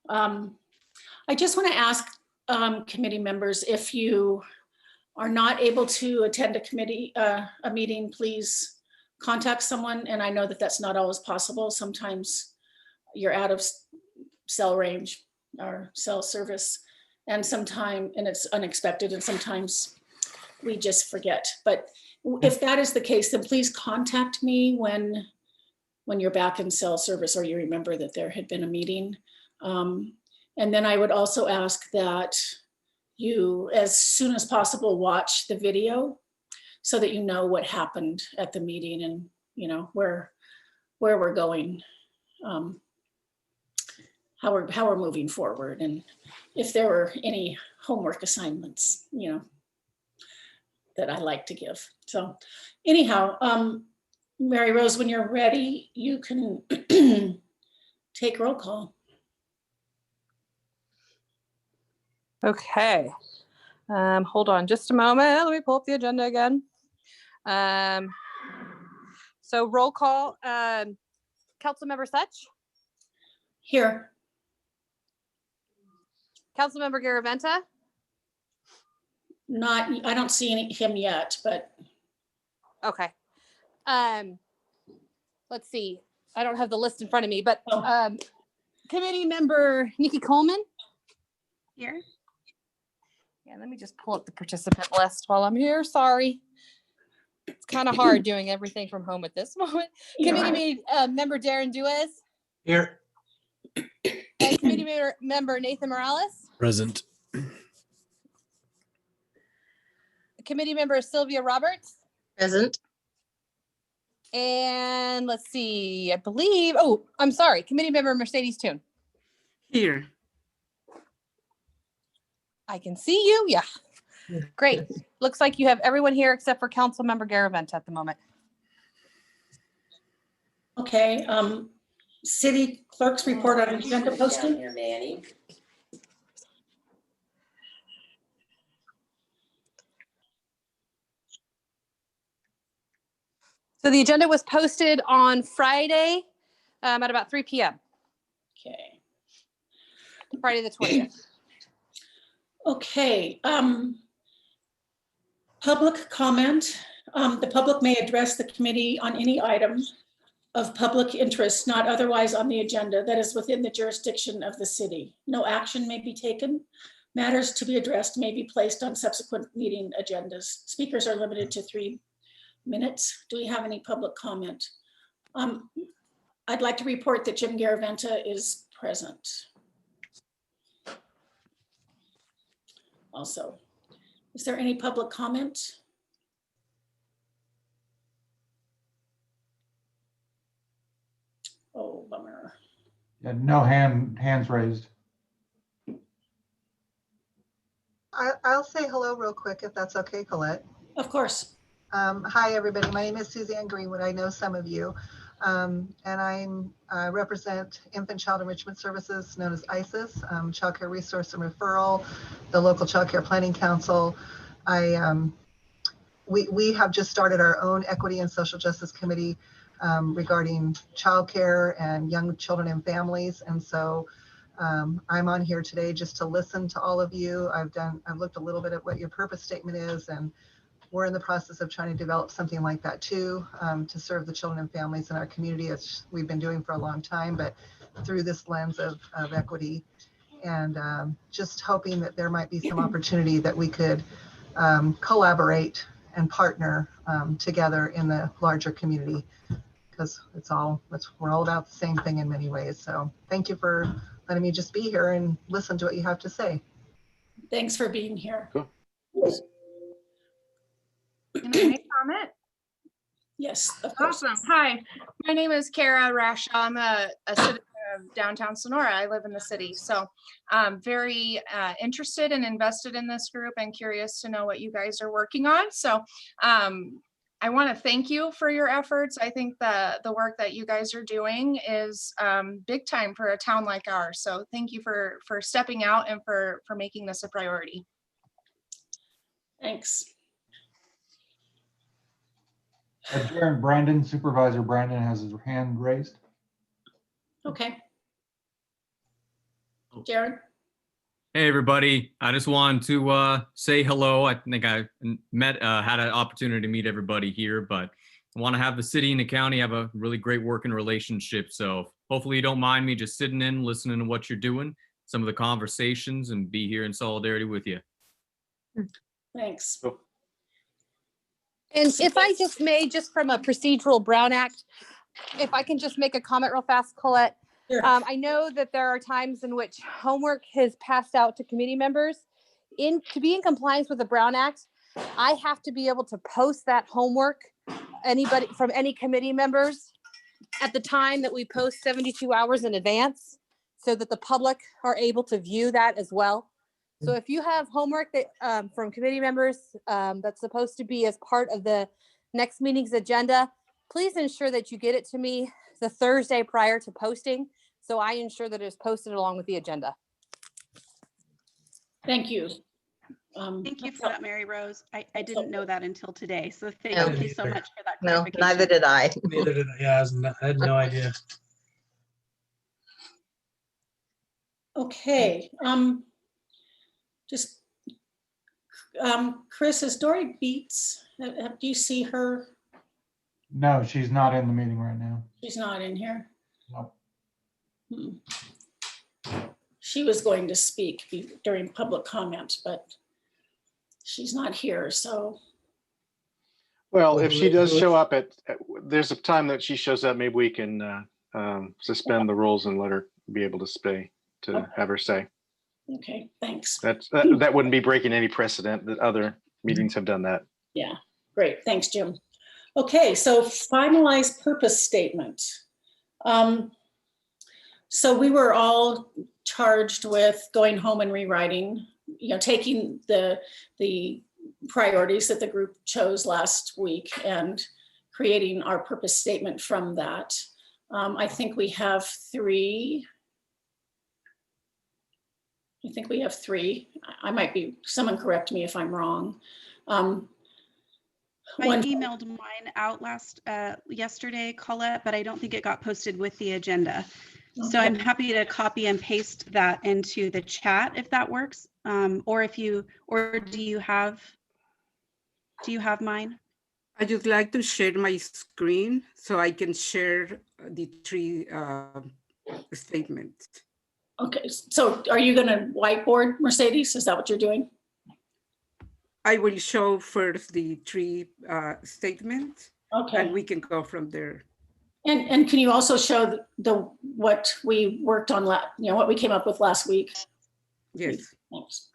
I just want to ask committee members, if you are not able to attend a meeting, please contact someone. And I know that that's not always possible. Sometimes you're out of cell range or cell service, and it's unexpected, and sometimes we just forget. But if that is the case, then please contact me when you're back in cell service, or you remember that there had been a meeting. And then I would also ask that you, as soon as possible, watch the video so that you know what happened at the meeting, and where we're going, how we're moving forward, and if there were any homework assignments, that I like to give. So anyhow, Mary Rose, when you're ready, you can take roll call. Okay. Hold on just a moment. Let me pull up the agenda again. So roll call. Councilmember Such. Here. Councilmember Garaventa. I don't see him yet, but. Okay. Let's see. I don't have the list in front of me, but committee member Nikki Coleman. Here. Yeah, let me just pull up the participant list while I'm here. Sorry. It's kind of hard doing everything from home at this moment. Committee member Darren Duez. Here. And committee member Nathan Morales. Present. Committee member Sylvia Roberts. Present. And let's see, I believe, I'm sorry, committee member Mercedes Toon. Here. I can see you. Yeah. Great. Looks like you have everyone here except for Council Member Garaventa at the moment. Okay. City clerk's report on agenda posting. Here, Manny. So the agenda was posted on Friday at about 3 p.m. Okay. Friday the 20th. Okay. Public comment. The public may address the committee on any item of public interest not otherwise on the agenda that is within the jurisdiction of the city. No action may be taken. Matters to be addressed may be placed on subsequent meeting agendas. Speakers are limited to 3 minutes. Do we have any public comment? I'd like to report that Jim Garaventa is present. Also, is there any public comment? Oh, bummer. Yeah, no hands raised. I'll say hello real quick if that's okay, Colette. Of course. Hi, everybody. My name is Suzanne Greenwood. I know some of you. And I represent Infant Child Enrichment Services, known as ISIS, Child Care Resource and Referral, the local Child Care Planning Council. We have just started our own Equity and Social Justice Committee regarding childcare and young children and families. And so I'm on here today just to listen to all of you. I've looked a little bit at what your purpose statement is, and we're in the process of trying to develop something like that too, to serve the children and families in our community, as we've been doing for a long time, but through this lens of equity, and just hoping that there might be some opportunity that we could collaborate and partner together in the larger community, because we're all about the same thing in many ways. So thank you for letting me just be here and listen to what you have to say. Thanks for being here. Cool. Can I make a comment? Yes, of course. Awesome. Hi, my name is Kara Rasha. I'm a citizen of downtown Sonora. I live in the city. So I'm very interested and invested in this group and curious to know what you guys are working on. So I want to thank you for your efforts. I think the work that you guys are doing is big time for a town like ours. So thank you for stepping out and for making this a priority. Thanks. Brandon, Supervisor Brandon has his hand raised. Okay. Jared? Hey, everybody. I just wanted to say hello. I think I had an opportunity to meet everybody here, but I want to have the city and the county have a really great working relationship. So hopefully you don't mind me just sitting in, listening to what you're doing, some of the conversations, and be here in solidarity with you. Thanks. And if I just may, just from a procedural Brown Act, if I can just make a comment real fast, Colette. Sure. I know that there are times in which homework has passed out to committee members. To be in compliance with the Brown Act, I have to be able to post that homework, anybody from any committee members, at the time that we post 72 hours in advance, so that the public are able to view that as well. So if you have homework that from committee members that's supposed to be as part of the next meeting's agenda, please ensure that you get it to me the Thursday prior to posting, so I ensure that it is posted along with the agenda. Thank you. Thank you for that, Mary Rose. I didn't know that until today, so thank No. you so much for that No, clarification. neither did I. Neither did I. Yeah, I had no idea. Okay, just, Chris, is Dory Beats, do you see her? No, she's not in the meeting right now. She's not in here. Nope. She was going to speak during public comment, but she's not here, so. Well, if she does show up there's a time that she shows up, maybe we can suspend the rules and let her be able to have her say. Okay, thanks. That wouldn't be breaking any precedent that other meetings have done that. Yeah, great. Thanks, Jim. Okay, so finalized purpose statement. So we were all charged with going home and rewriting, taking the priorities that the group chose last week and creating our purpose statement from that. I think we have three. I might be, someone correct me if I'm wrong. I emailed mine out yesterday, Colette, but I don't think it got posted with the agenda. Okay. So I'm happy to copy and paste that into the chat if that works. Or do you have mine? I would like to share my screen so I can share the three statements. Okay, so are you going to whiteboard, Mercedes? Is that what you're doing? I will show first the three statements, Okay. and we can go from there. And can you also show what we worked on, what we came up with last week? Yes. Thanks.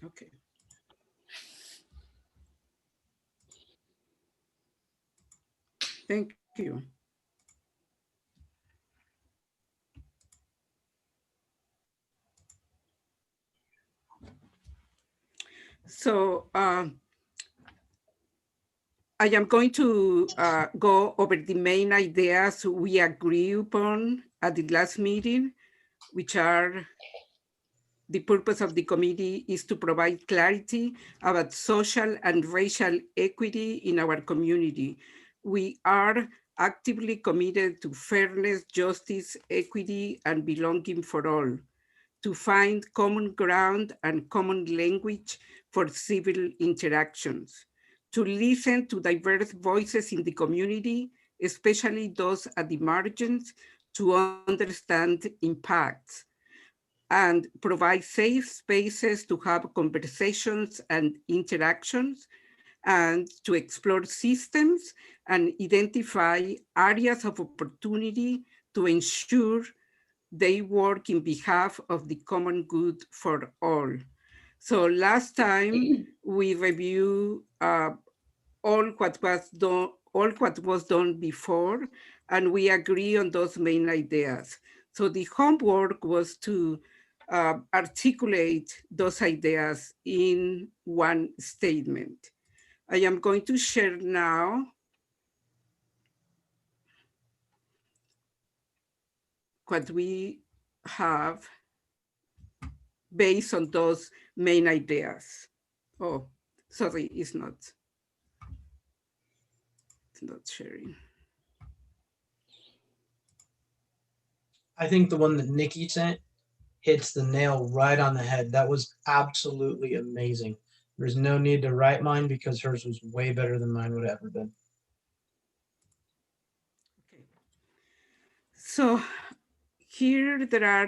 Okay. Thank you. So I am going to go over the main ideas we agree upon at the last meeting, which are: the purpose of the committee is to provide clarity about social and racial equity in our community. We are actively committed to fairness, justice, equity, and belonging for all, to find common ground and common language for civil interactions, to listen to diverse voices in the community, especially those at the margins, to understand impacts, and provide safe spaces to have conversations and interactions, and to explore systems and identify areas of opportunity to ensure they work in behalf of the common good for all. So last time we reviewed all what was done before, and we agree on those main ideas. So the homework was to articulate those ideas in one statement. I am going to share now what we have based on those main ideas. Oh, sorry, it's not. It's not sharing. I think the one that Nikki sent hits the nail right on the head. That was absolutely amazing. There's no need to write mine because hers was way better than mine would have ever been. Okay. So here there are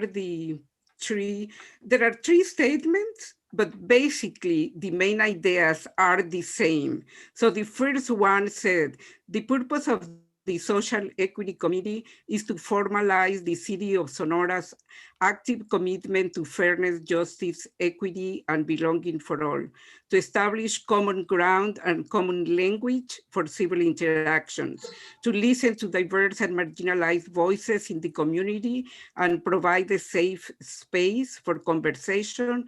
three statements, but basically the main ideas are the same. So the first one said, the purpose of the Social Equity Committee is to formalize the City of Sonora's active commitment to fairness, justice, equity, and belonging for all, to establish common ground and common language for civil interactions, to listen to diverse and marginalized voices in the community and provide a safe space for conversation,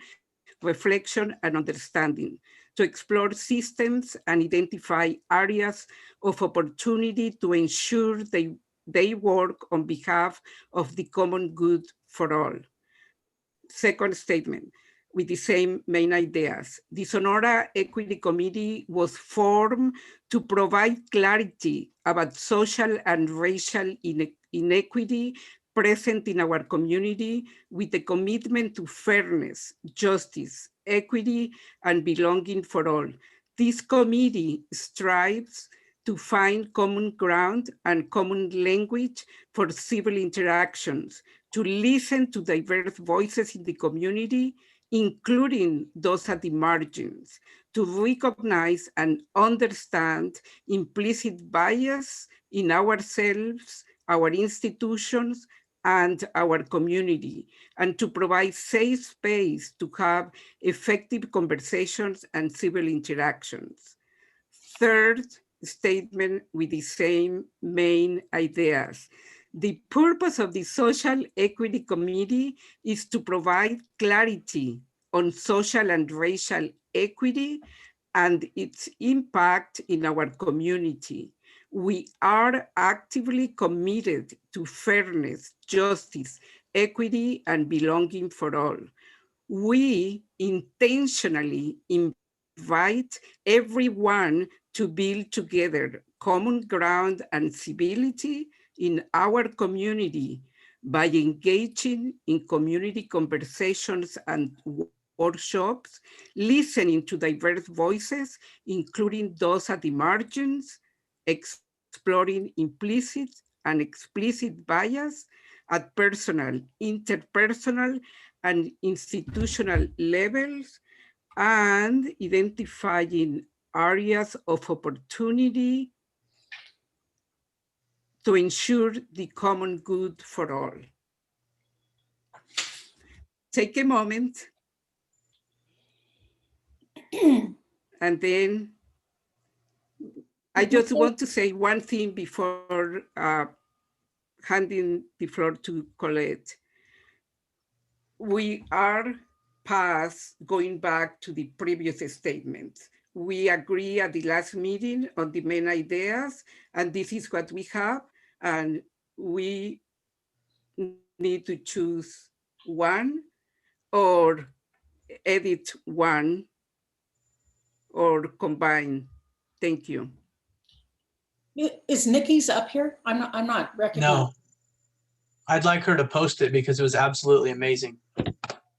reflection, and understanding, to explore systems and identify areas of opportunity to ensure they work on behalf of the common good for all. Second statement, with the same main ideas. The Sonora Equity Committee was formed to provide clarity about social and racial inequity present in our community with a commitment to fairness, justice, equity, and belonging for all. This committee strives to find common ground and common language for civil interactions, to listen to diverse voices in the community, including those at the margins, to recognize and understand implicit bias in ourselves, our institutions, and our community, and to provide safe space to have effective conversations and civil interactions. Third statement with the same main ideas. The purpose of the Social Equity Committee is to provide clarity on social and racial equity and its impact in our community. We are actively committed to fairness, justice, equity, and belonging for all. We intentionally invite everyone to build together common ground and civility in our community by engaging in community conversations and workshops, listening to diverse voices, including those at the margins, exploring implicit and explicit bias at personal, interpersonal, and institutional levels, and identifying areas of opportunity to ensure the common good for all. Take a moment, and then I just want to say one thing before handing the floor to Colette. We are past going back to the previous statements. We agree at the last meeting on the main ideas, and this is what we have, and we need to choose one or edit one or combine. Thank you. Is Nikki's up here? I'm not recognizing. No. I'd like her to post it because it was absolutely amazing.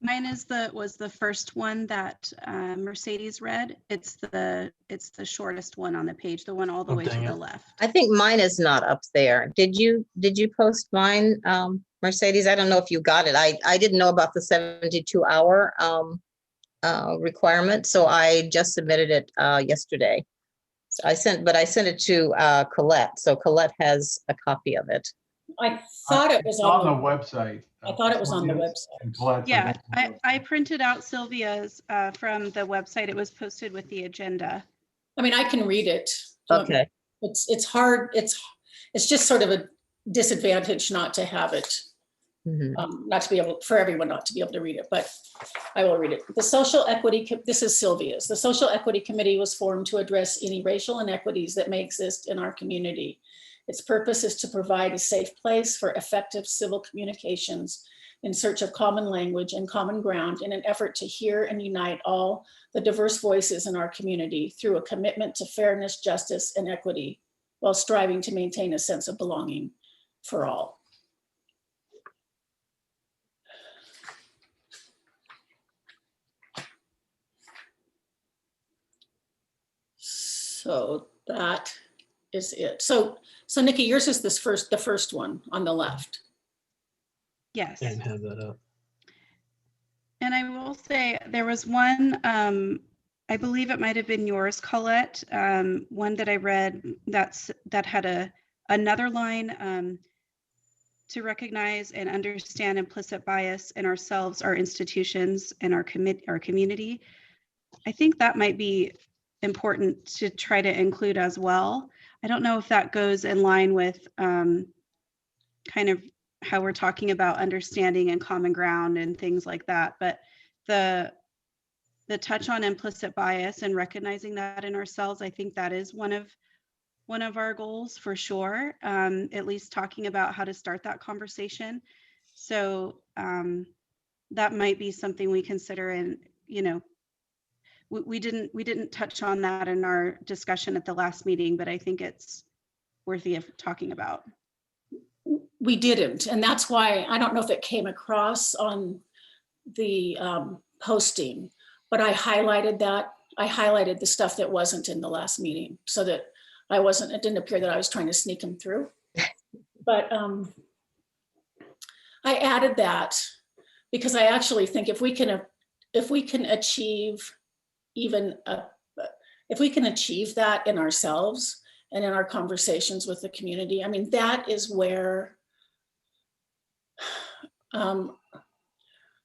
Mine was the first one that Mercedes read. It's the shortest one on the page, the one all the way to the left. I think mine is not up there. Did you post mine, Mercedes? I don't know if you got it. I didn't know about the 72-hour requirement, so I just submitted it yesterday. So I sent it to Colette, so Colette has a copy of it. I thought it was It's on the website. I thought it was on the website. Yeah, I printed out Sylvia's from the website. It was posted with the agenda. I mean, I can read it. Okay. It's hard. It's just sort of a disadvantage not to have it. Not to be able, for everyone not to be able to read it, but I will read it. The Social Equity, this is Sylvia's. The Social Equity Committee was formed to address any racial inequities that may exist in our community. Its purpose is to provide a safe place for effective civil communications in search of common language and common ground in an effort to hear and unite all the diverse voices in our community through a commitment to fairness, justice, and equity. while striving to maintain a sense of belonging for all. So that is it. So Nikki, yours is the first one on the left. Yes. Can't have that up. And I will say there was one, I believe it might have been yours, Colette, one that I read that had another line, to recognize and understand implicit bias in ourselves, our institutions, and our community. I think that might be important to try to include as well. I don't know if that goes in line with kind of how we're talking about understanding and common ground and things like that, but the touch on implicit bias and recognizing that in ourselves, I think that is one of our goals for sure. At least talking about how to start that conversation. So that might be something we consider. And we didn't touch on that in our discussion at the last meeting, but I think it's worthy of talking about. We didn't, and that's why I don't know if it came across on the posting, but I highlighted that. I highlighted the stuff that wasn't in the last meeting so that it didn't appear that I was trying to sneak them through. But I added that because I actually think if we can achieve if we can achieve that in ourselves and in our conversations with the community, I mean, that is where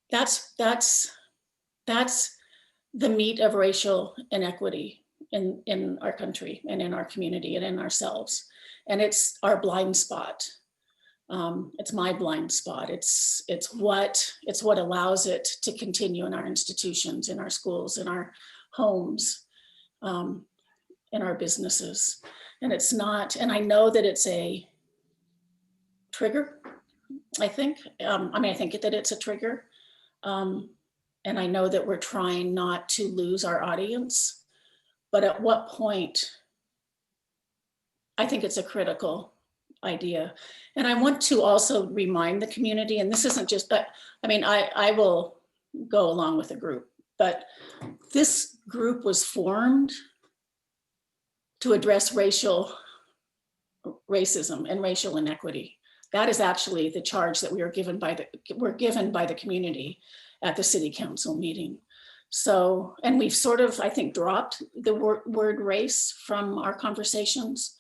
that's the meat of racial inequity in our country and in our community and in ourselves. And it's our blind spot. It's my blind spot. It's what allows it to continue in our institutions, in our schools, in our homes, in our businesses. And it's not, and I know that it's a trigger, I think. I think that it's a trigger. And I know that we're trying not to lose our audience, but at what point, I think it's a critical idea. And I want to also remind the community, and this isn't just, I will go along with the group, but this group was formed to address racism and racial inequity. That is actually the charge that we're given by the community at the city council meeting. So, and we've sort of, I think, dropped the word race from our conversations.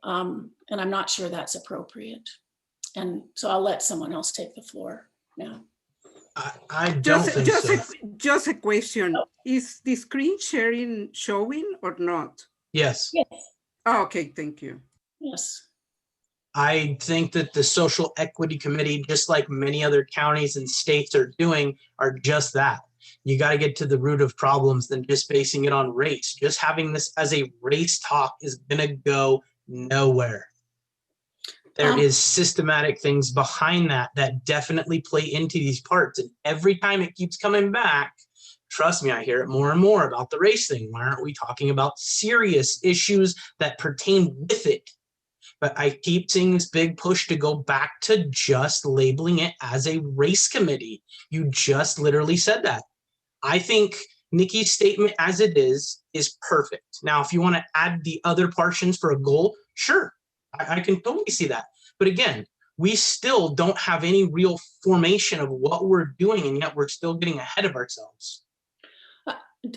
And I'm not sure that's appropriate. And so I'll let someone else take the floor now. I don't think so. Just a question. Is the screen sharing showing or not? Yes. Yes. Oh, okay, thank you. Yes. I think that the Social Equity Committee, just like many other counties and states are doing, are just that. You got to get to the root of problems than just basing it on race. Just having this as a race talk is going to go nowhere. There is systematic things behind that definitely play into these parts. And every time it keeps coming back, trust me, I hear it more and more about the race thing. Why aren't we talking about serious issues that pertain with it? But I keep seeing this big push to go back to just labeling it as a race committee. You just literally said that. I think Nikki's statement as it is perfect. Now, if you want to add the other portions for a goal, sure, I can totally see that. But again, we still don't have any real formation of what we're doing, and yet we're still getting ahead of ourselves.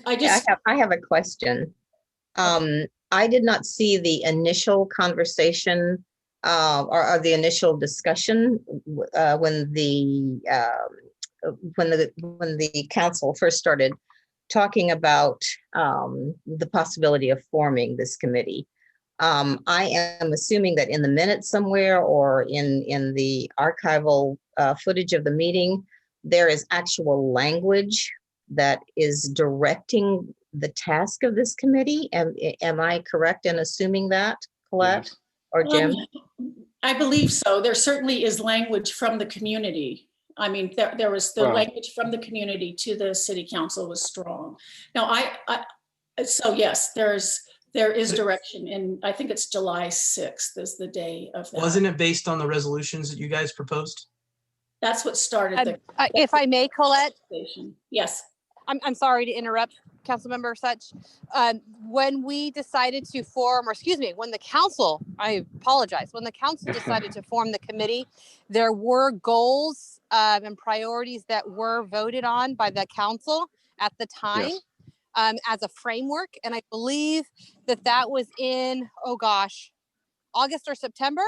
I have a question. I did not see the initial conversation or the initial discussion when the council first started talking about the possibility of forming this committee. I am assuming that in the minutes somewhere or in the archival footage of the meeting, there is actual language that is directing the task of this committee. Am I correct in assuming that, Colette? Yes. Or Jim? I believe so. There certainly is language from the community. I mean, there was the language from the community to the city council was strong. Now, so yes, there's There is direction, and I think it's July 6th is the day of that. Wasn't it based on the resolutions that you guys proposed? That's what started the. If I may, Colette, Yes. I'm sorry to interrupt, Councilmember Such. When we decided to form, or excuse me, when the council, I apologize, when the council decided to form the committee, there were goals and priorities that were voted on by the council at the time. Yes. As a framework. And I believe that that was in, oh gosh, August or September.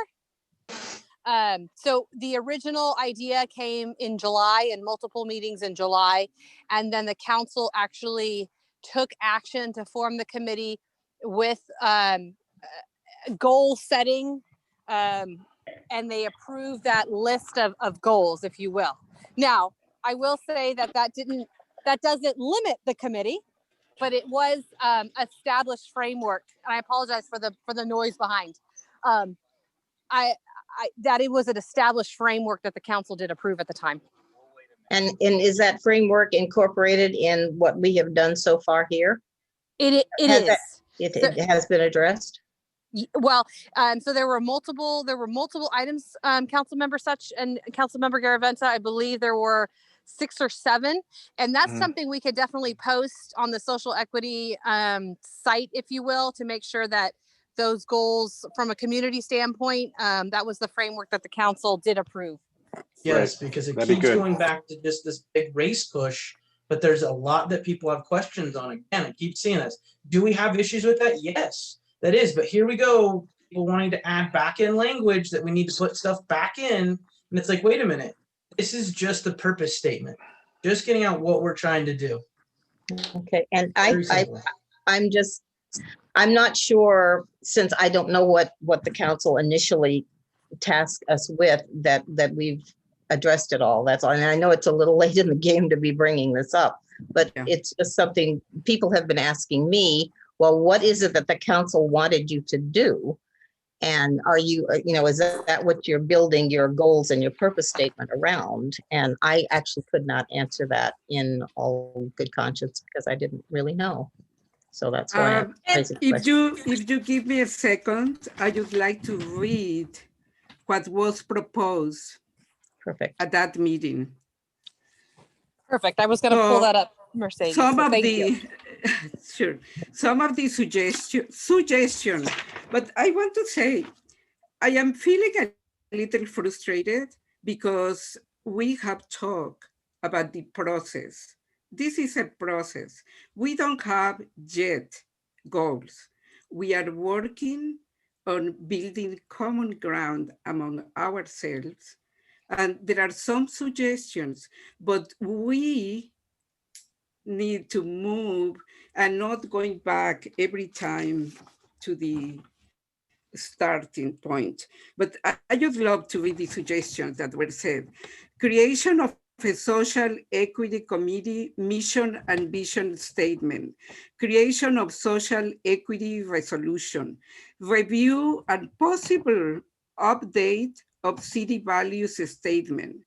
So the original idea came in July and multiple meetings in July. And then the council actually took action to form the committee with goal setting. And they approved that list of goals, if you will. Now, I will say that that doesn't limit the committee, but it was established framework. And I apologize for the noise behind. That it was an established framework that the council did approve at the time. And is that framework incorporated in what we have done so far here? It is. It has been addressed? Well, so there were multiple items, Councilmember Such and Councilmember Garaventa. I believe there were 6 or 7, and that's something we could definitely post on the social equity site, if you will, to make sure that those goals from a community standpoint, that was the framework that the council did approve. Yes, because it keeps going back to just this big race push, but there's a lot that people have questions on. Again, I keep seeing this. Do we have issues with that? Yes, that is. But here we go, people wanting to add back in language that we need to put stuff back in. And it's like, wait a minute. This is just the purpose statement. Just getting out what we're trying to do. Okay, and I'm not sure, since I don't know what the council initially tasked us with, that we've addressed it all. That's all. And I know it's a little late in the game to be bringing this up, but it's just something people have been asking me. Well, what is it that the council wanted you to do? And are you, is that what you're building your goals and your purpose statement around? And I actually could not answer that in all good conscience because I didn't really know. So that's why if you give me a second, I would like to read what was proposed. Perfect. At that meeting. Perfect. I was going to pull that up, Mercedes. Some so of the sure, some of the suggestions, but I want to say, I am feeling a little frustrated because we have talked about the process. This is a process. We don't have yet goals. We are working on building common ground among ourselves. And there are some suggestions, but we need to move and not going back every time to the starting point. But I would love to read the suggestions that were said. Creation of a social equity committee mission and vision statement, creation of social equity resolution, review and possible update of city values statement,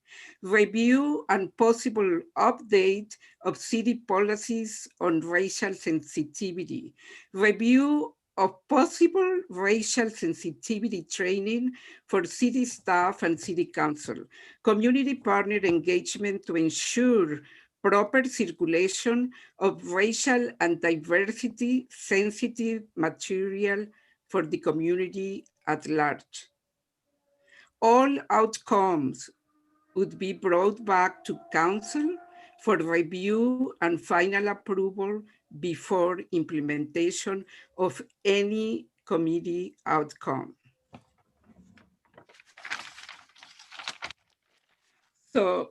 review and possible update of city policies on racial sensitivity, review of possible racial sensitivity training for city staff and city council, community partner engagement to ensure proper circulation of racial and diversity sensitive material for the community at large. All outcomes would be brought back to council for review and final approval before implementation of any committee outcome. So,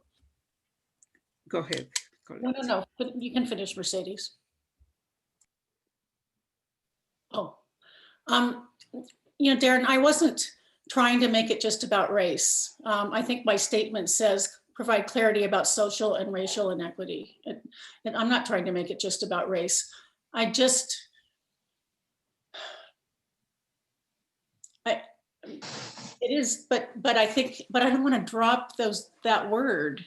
go ahead. Colette. No, you can finish, Mercedes. Oh, Darren, I wasn't trying to make it just about race. I think my statement says provide clarity about social and racial inequity. And I'm not trying to make it just about race. It is, but I think, but I don't want to drop that word.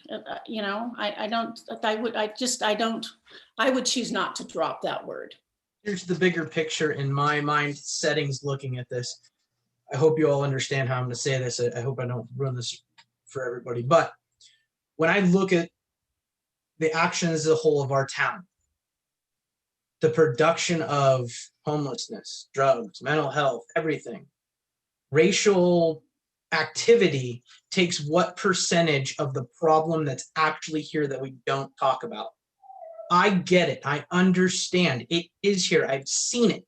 I would choose not to drop that word. here's the bigger picture in my mind settings looking at this. I hope you all understand how I'm going to say this. I hope I don't ruin this for everybody. But when I look at the action as a whole of our town, the production of homelessness, drugs, mental health, everything, racial activity takes what percentage of the problem that's actually here that we don't talk about? I get it. I understand. It is here. I've seen it.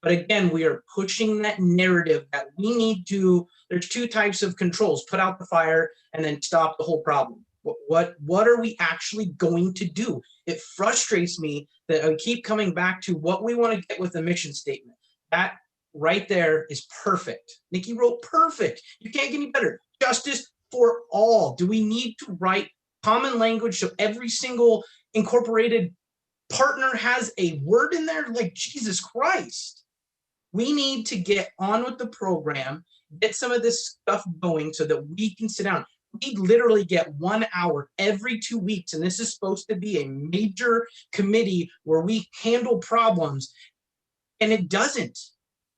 But again, we are pushing that narrative that we need to, there's two types of controls, put out the fire and then stop the whole problem. What are we actually going to do? It frustrates me that I keep coming back to what we want to get with the mission statement. That right there is perfect. Nikki wrote perfect. You can't get any better. Justice for all. Do we need to write common language so every single incorporated partner has a word in there? Like, Jesus Christ. We need to get on with the program, get some of this stuff going so that we can sit down. We literally get 1 hour every 2 weeks, and this is supposed to be a major committee where we handle problems, and it doesn't.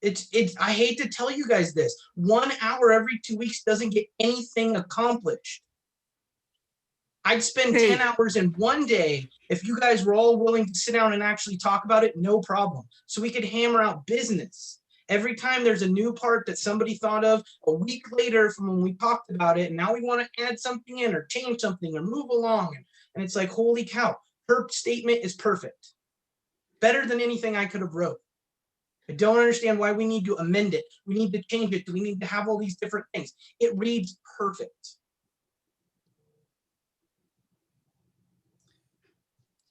It's I hate to tell you guys this. 1 hour every 2 weeks doesn't get anything accomplished. I'd spend 10 hours in one day if you guys were all willing to sit down and actually talk about it, no problem. So we could hammer out business. Every time there's a new part that somebody thought of a week later from when we talked about it, and now we want to add something in or change something or move along. And it's like, holy cow, her statement is perfect. Better than anything I could have wrote. I don't understand why we need to amend it. We need to change it. Do we need to have all these different things? It reads perfect.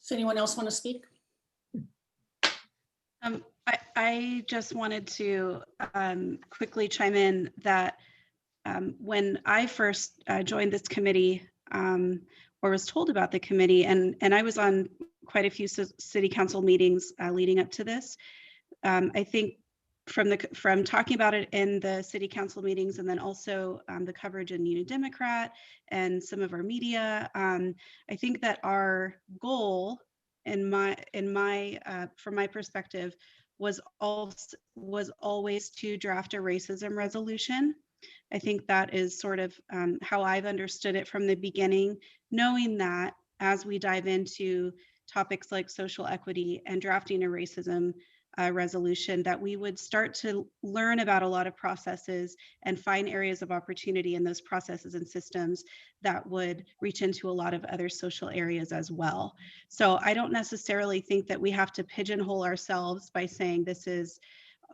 Does anyone else want to speak? I just wanted to quickly chime in that when I first joined this committee or was told about the committee, and I was on quite a few city council meetings leading up to this, I think from talking about it in the city council meetings and then also the coverage in Union Democrat and some of our media, I think that our goal from my perspective was always to draft a racism resolution. I think that is sort of how I've understood it from the beginning, knowing that as we dive into topics like social equity and drafting a racism resolution, that we would start to learn about a lot of processes and find areas of opportunity in those processes and systems that would reach into a lot of other social areas as well. So I don't necessarily think that we have to pigeonhole ourselves by saying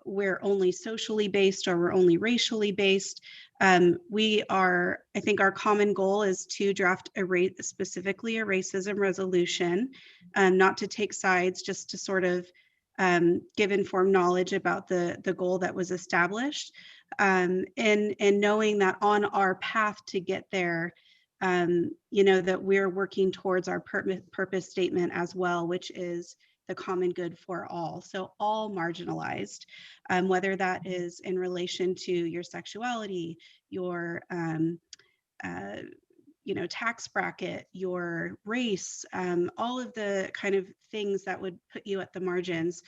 we're only socially based or we're only racially based. I think our common goal is to draft specifically a racism resolution, not to take sides, just to sort of give informed knowledge about the goal that was established, and knowing that on our path to get there, that we're working towards our purpose statement as well, which is the common good for all. So all marginalized, whether that is in relation to your sexuality, your tax bracket, your race, all of the kind of things that would put you at the margins.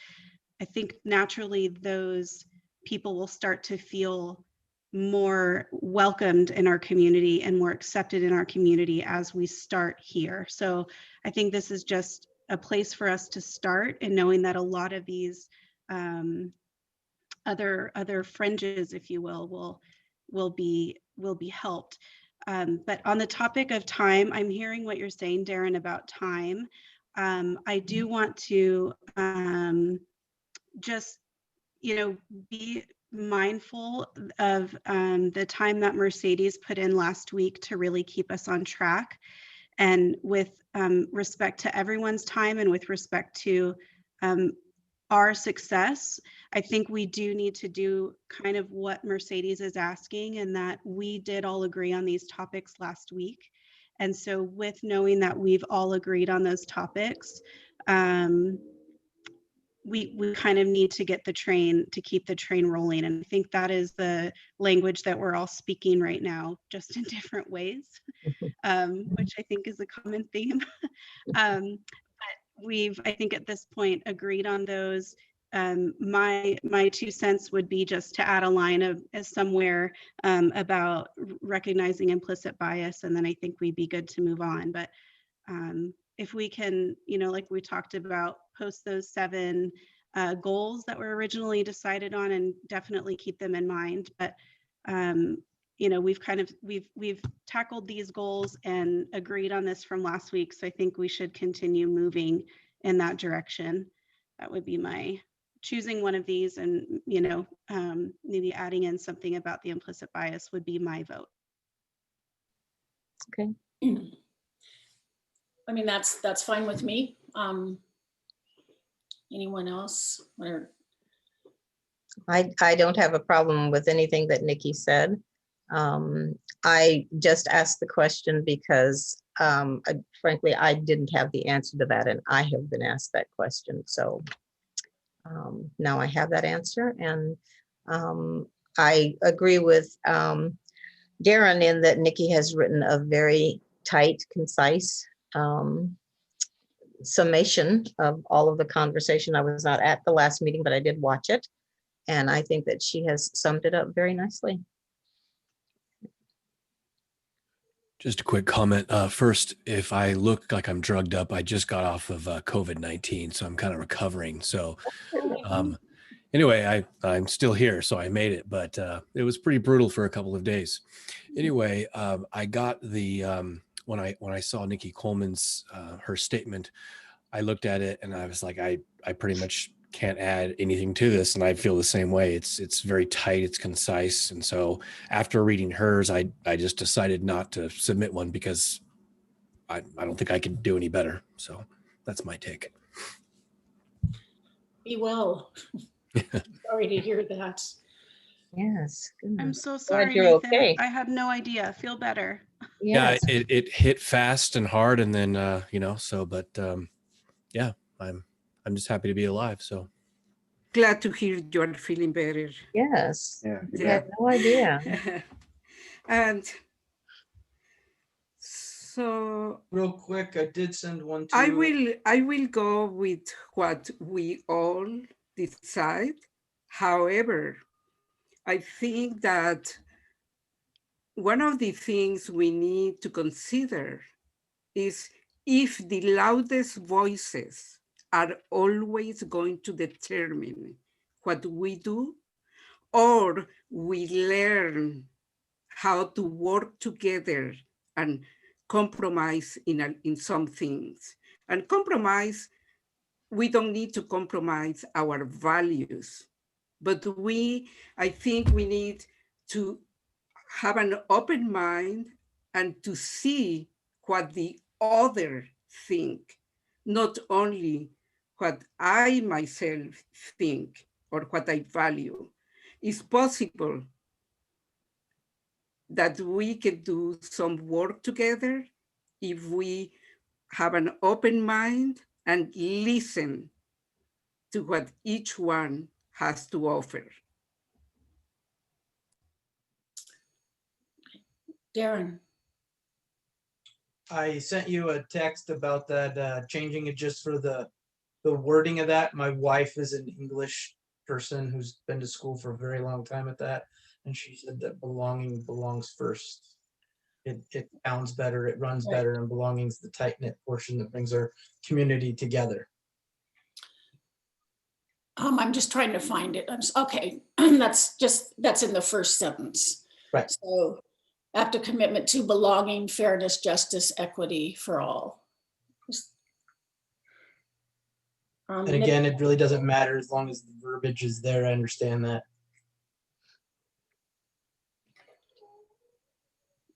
I think naturally those people will start to feel more welcomed in our community and more accepted in our community as we start here. So I think this is just a place for us to start, and knowing that a lot of these other fringes, if you will be helped. But on the topic of time, I'm hearing what you're saying, Darren, about time. I do want to just, be mindful of the time that Mercedes put in last week to really keep us on track. And with respect to everyone's time and with respect to our success, I think we do need to do kind of what Mercedes is asking, and that we did all agree on these topics last week. And so with knowing that we've all agreed on those topics, we kind of need to keep the train rolling. And I think that is the language that we're all speaking right now, just in different ways, which I think is a common theme. But we've, I think at this point, agreed on those. My 2 cents would be just to add a line of somewhere about recognizing implicit bias, and then I think we'd be good to move on. But if we can, like we talked about, post those 7 goals that were originally decided on, and definitely keep them in mind. But we've tackled these goals and agreed on this from last week, so I think we should continue moving in that direction. That would be my choosing one of these, and maybe adding in something about the implicit bias would be my vote. Okay. I mean, that's fine with me. Anyone else? I don't have a problem with anything that Nikki said. I just asked the question because frankly, I didn't have the answer to that, and I have been asked that question. So now I have that answer, and I agree with Darren in that Nikki has written a very tight, concise summation of all of the conversation. I was not at the last meeting, but I did watch it. And I think that she has summed it up very nicely. Just a quick comment. First, if I look like I'm drugged up, I just got off of COVID-19, so I'm kind of recovering. So anyway, I'm still here, so I made it, but it was pretty brutal for a couple of days. Anyway, I got the, when I saw Nikki Coleman's, her statement, I looked at it and I was like, I pretty much can't add anything to this. And I feel the same way. It's very tight, it's concise. And so after reading hers, I just decided not to submit one because I don't think I could do any better. So that's my take. Be well. Sorry to hear that. Yes. I'm so sorry, you're Nathan. okay. I had no idea. Feel better. Yes. Yeah, it hit fast and hard, and then yeah, I'm just happy to be alive. So Glad to hear you're feeling better. Yes. Yeah. I had no idea. And so Real quick, I did send one to. I will go with what we all decide. However, I think that one of the things we need to consider is if the loudest voices are always going to determine what we do, or we learn how to work together and compromise in some things. And compromise, we don't need to compromise our values, but I think we need to have an open mind and to see what the other think, not only what I myself think or what I value. It's possible that we can do some work together if we have an open mind and listen to what each one has to offer. Darren. I sent you a text about that, changing it just for the wording of that. My wife is an English person who's been to school for a very long time at that. And she said that belonging belongs first. It sounds better, it runs better, and belonging's the tight-knit portion that brings our community together. I'm just trying to find it. Okay, that's in the first sentence. Right. So after commitment to belonging, fairness, justice, equity for all. And again, it really doesn't matter as long as the verbiage is there. I understand that.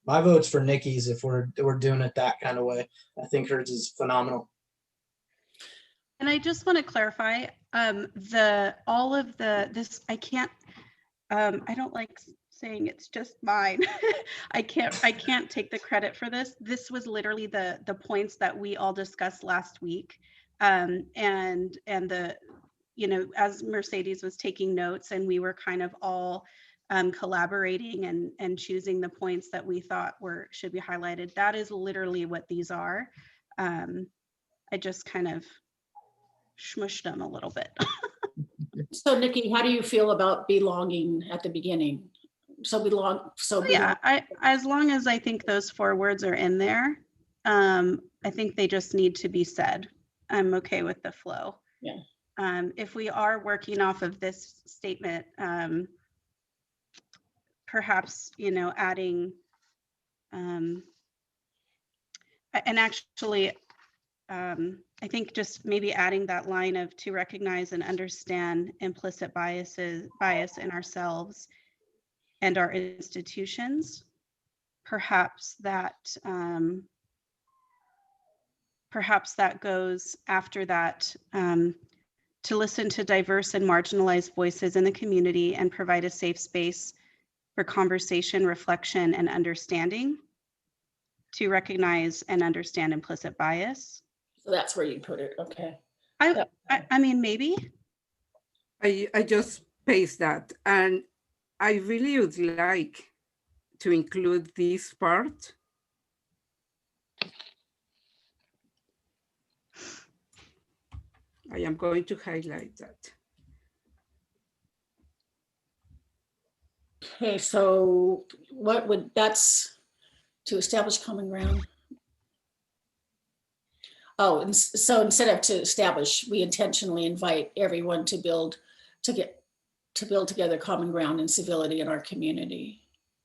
My vote's for Nikki's if we're doing it that kind of way. I think hers is phenomenal. And I just want to clarify, all of this, I can't, I don't like saying it's just mine. I can't take the credit for this. This was literally the points that we all discussed last week. And the, as Mercedes was taking notes and we were kind of all collaborating and choosing the points that we thought should be highlighted. That is literally what these are. I just kind of smushed them a little bit. So Nikki, how do you feel about belonging at the beginning? So Yeah, as long as I think those 4 words are in there, I think they just need to be said. I'm okay with the flow. Yeah. If we are working off of this statement, perhaps, adding, and actually, I think just maybe adding that line of to recognize and understand implicit bias in ourselves and our institutions. Perhaps that goes after that, to listen to diverse and marginalized voices in the community and provide a safe space for conversation, reflection, and understanding, to recognize and understand implicit bias. So that's where you put it. Okay. I mean, maybe. I just paste that, and I really would like to include this part. I am going to highlight that. Okay, so that's to establish common ground. Oh, and so instead of to establish, we intentionally invite everyone to build together common ground and civility in our community.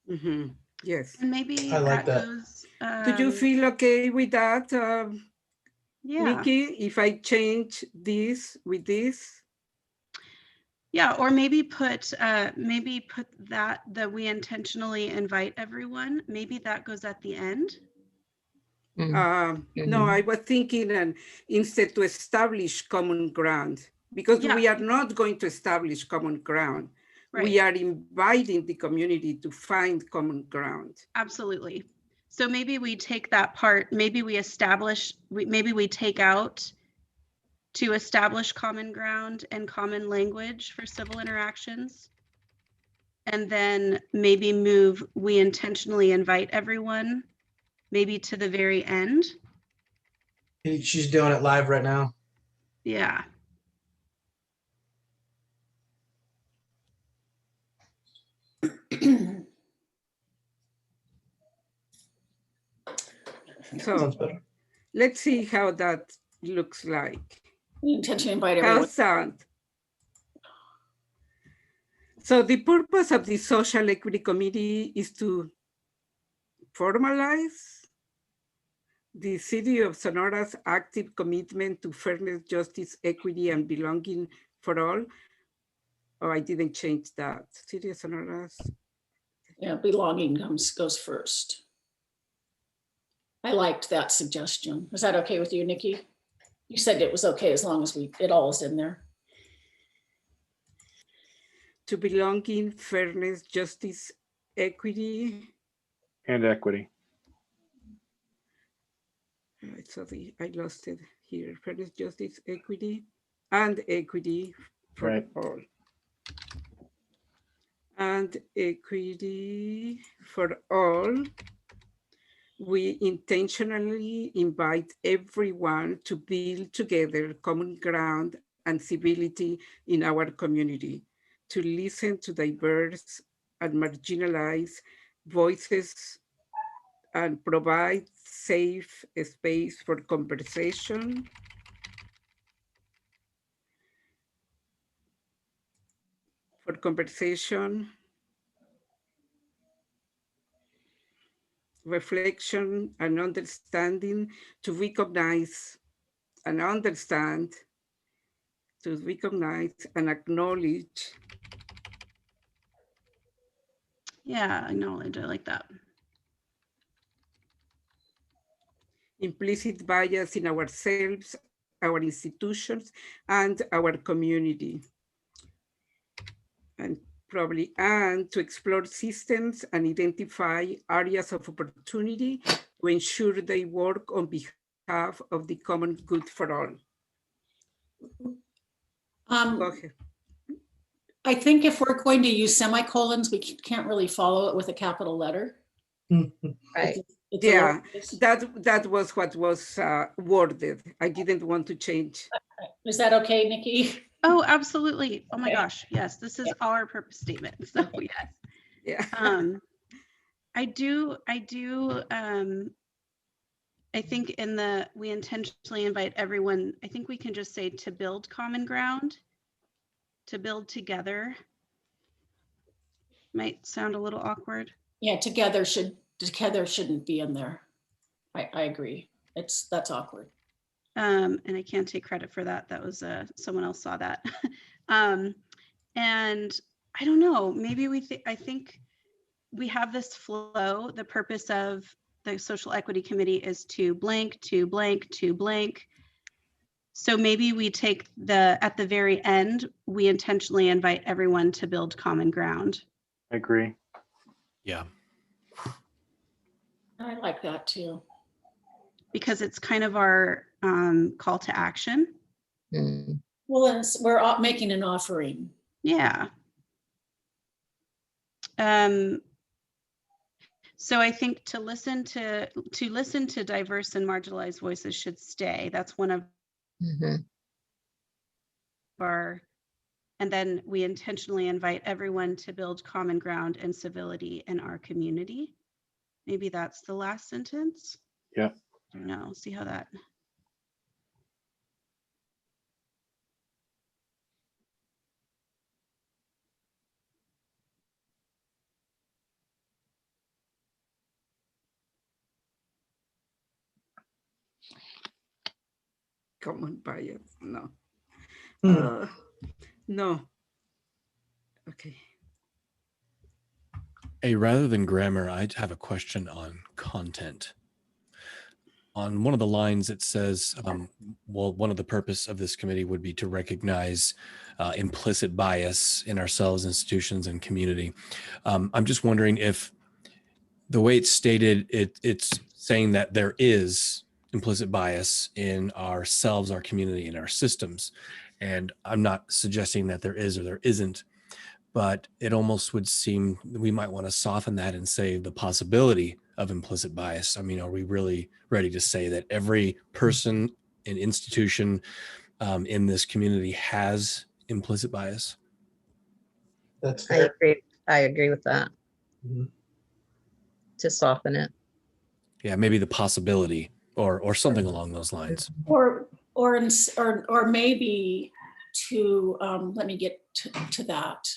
Mm-hmm. Yes. And maybe I like that. goes. Do you feel okay with that, Yeah. Nikki, if I change this with this? Yeah, or maybe put that we intentionally invite everyone. Maybe that goes at the end. No, I was thinking, and instead to establish common ground, because we are not going to establish common ground. Right. We are inviting the community to find common ground. Absolutely. So maybe we take that part, maybe we take out to establish common ground and common language for civil interactions. And then maybe move, we intentionally invite everyone, maybe to the very end. She's doing it live right now. Yeah. So let's see how that looks like. We intentionally invite everyone. How's that? So the purpose of the Social Equity Committee is to formalize the City of Sonora's active commitment to fairness, justice, equity, and belonging for all. Oh, I didn't change that. City of Sonora's. Yeah, belonging goes first. I liked that suggestion. Is that okay with you, Nikki? You said it was okay as long as it all is in there. To belonging, fairness, justice, equity. And equity. Sorry, I lost it here. Fairness, justice, equity, and equity for all. And equity for all. We intentionally invite everyone to build together common ground and civility in our community, to listen to diverse and marginalized voices and provide safe space for conversation, reflection, and understanding, to recognize and understand, to recognize and acknowledge. Yeah, acknowledge, I like that. Implicit bias in ourselves, our institutions, and our community. And to explore systems and identify areas of opportunity to ensure they work on behalf of the common good for all. Go ahead. I think if we're going to use semicolons, we can't really follow it with a capital letter. Right. Yeah, that was what was worded. I didn't want to change Is that okay, Nikki? Oh, absolutely. Oh my Okay. gosh. Yes, this is our purpose statement. So yes. Yeah. I think we intentionally invite everyone, I think we can just say to build common ground, to build together. Might sound a little awkward. Yeah, together shouldn't be in there. I agree. That's awkward. And I can't take credit for that. That was someone else saw that. And I don't know, maybe I think we have this flow. The purpose of the Social Equity Committee is to blank, to blank, to blank. So maybe we take at the very end, we intentionally invite everyone to build common ground. I agree. Yeah. I like that too. Because it's kind of our call to action. Mm. Well, we're making an offering. Yeah. So I think to listen to diverse and marginalized voices should stay. That's one of our, and then we intentionally invite everyone to build common ground and civility in our community. Maybe that's the last sentence. Yeah. I don't know. See how that. Common bias. No. Hmm. No. Okay. Hey, rather than grammar, I have a question on content. On one of the lines, it says, well, one of the purpose of this committee would be to recognize implicit bias in ourselves, institutions, and community. I'm just wondering if the way it's stated, it's saying that there is implicit bias in ourselves, our community, and our systems. And I'm not suggesting that there is or there isn't, but it almost would seem we might want to soften that and say the possibility of implicit bias. I mean, are we really ready to say that every person and institution in this community has implicit bias? That's fair. I agree with that. Mhm. To soften it. Yeah, maybe the possibility or something along those lines. Or maybe to, let me get to that.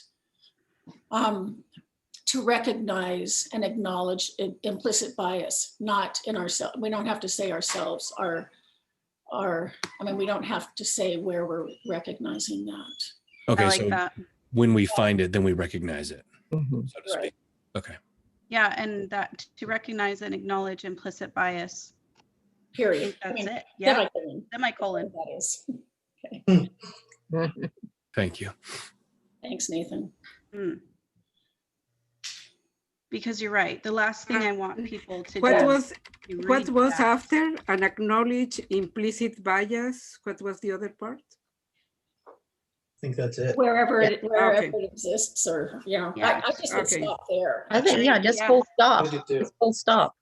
To recognize and acknowledge implicit bias, not in ourselves. We don't have to say ourselves, I mean, we don't have to say where we're recognizing that. Okay, I like so that. when we find it, then we recognize it, so to speak. Right. Okay. Yeah, and that to recognize and acknowledge implicit bias. Period. That's it. Yeah. Semicolon. That is. Okay. Thank you. Thanks, Nathan. Because you're right. The last thing I want people to What do. was after an acknowledge implicit bias? What was the other part? I think that's it. Wherever Okay. it exists, or Yeah. I just would Okay. stop there. I think, yeah, just Yeah. full stop. I do too. Just full stop.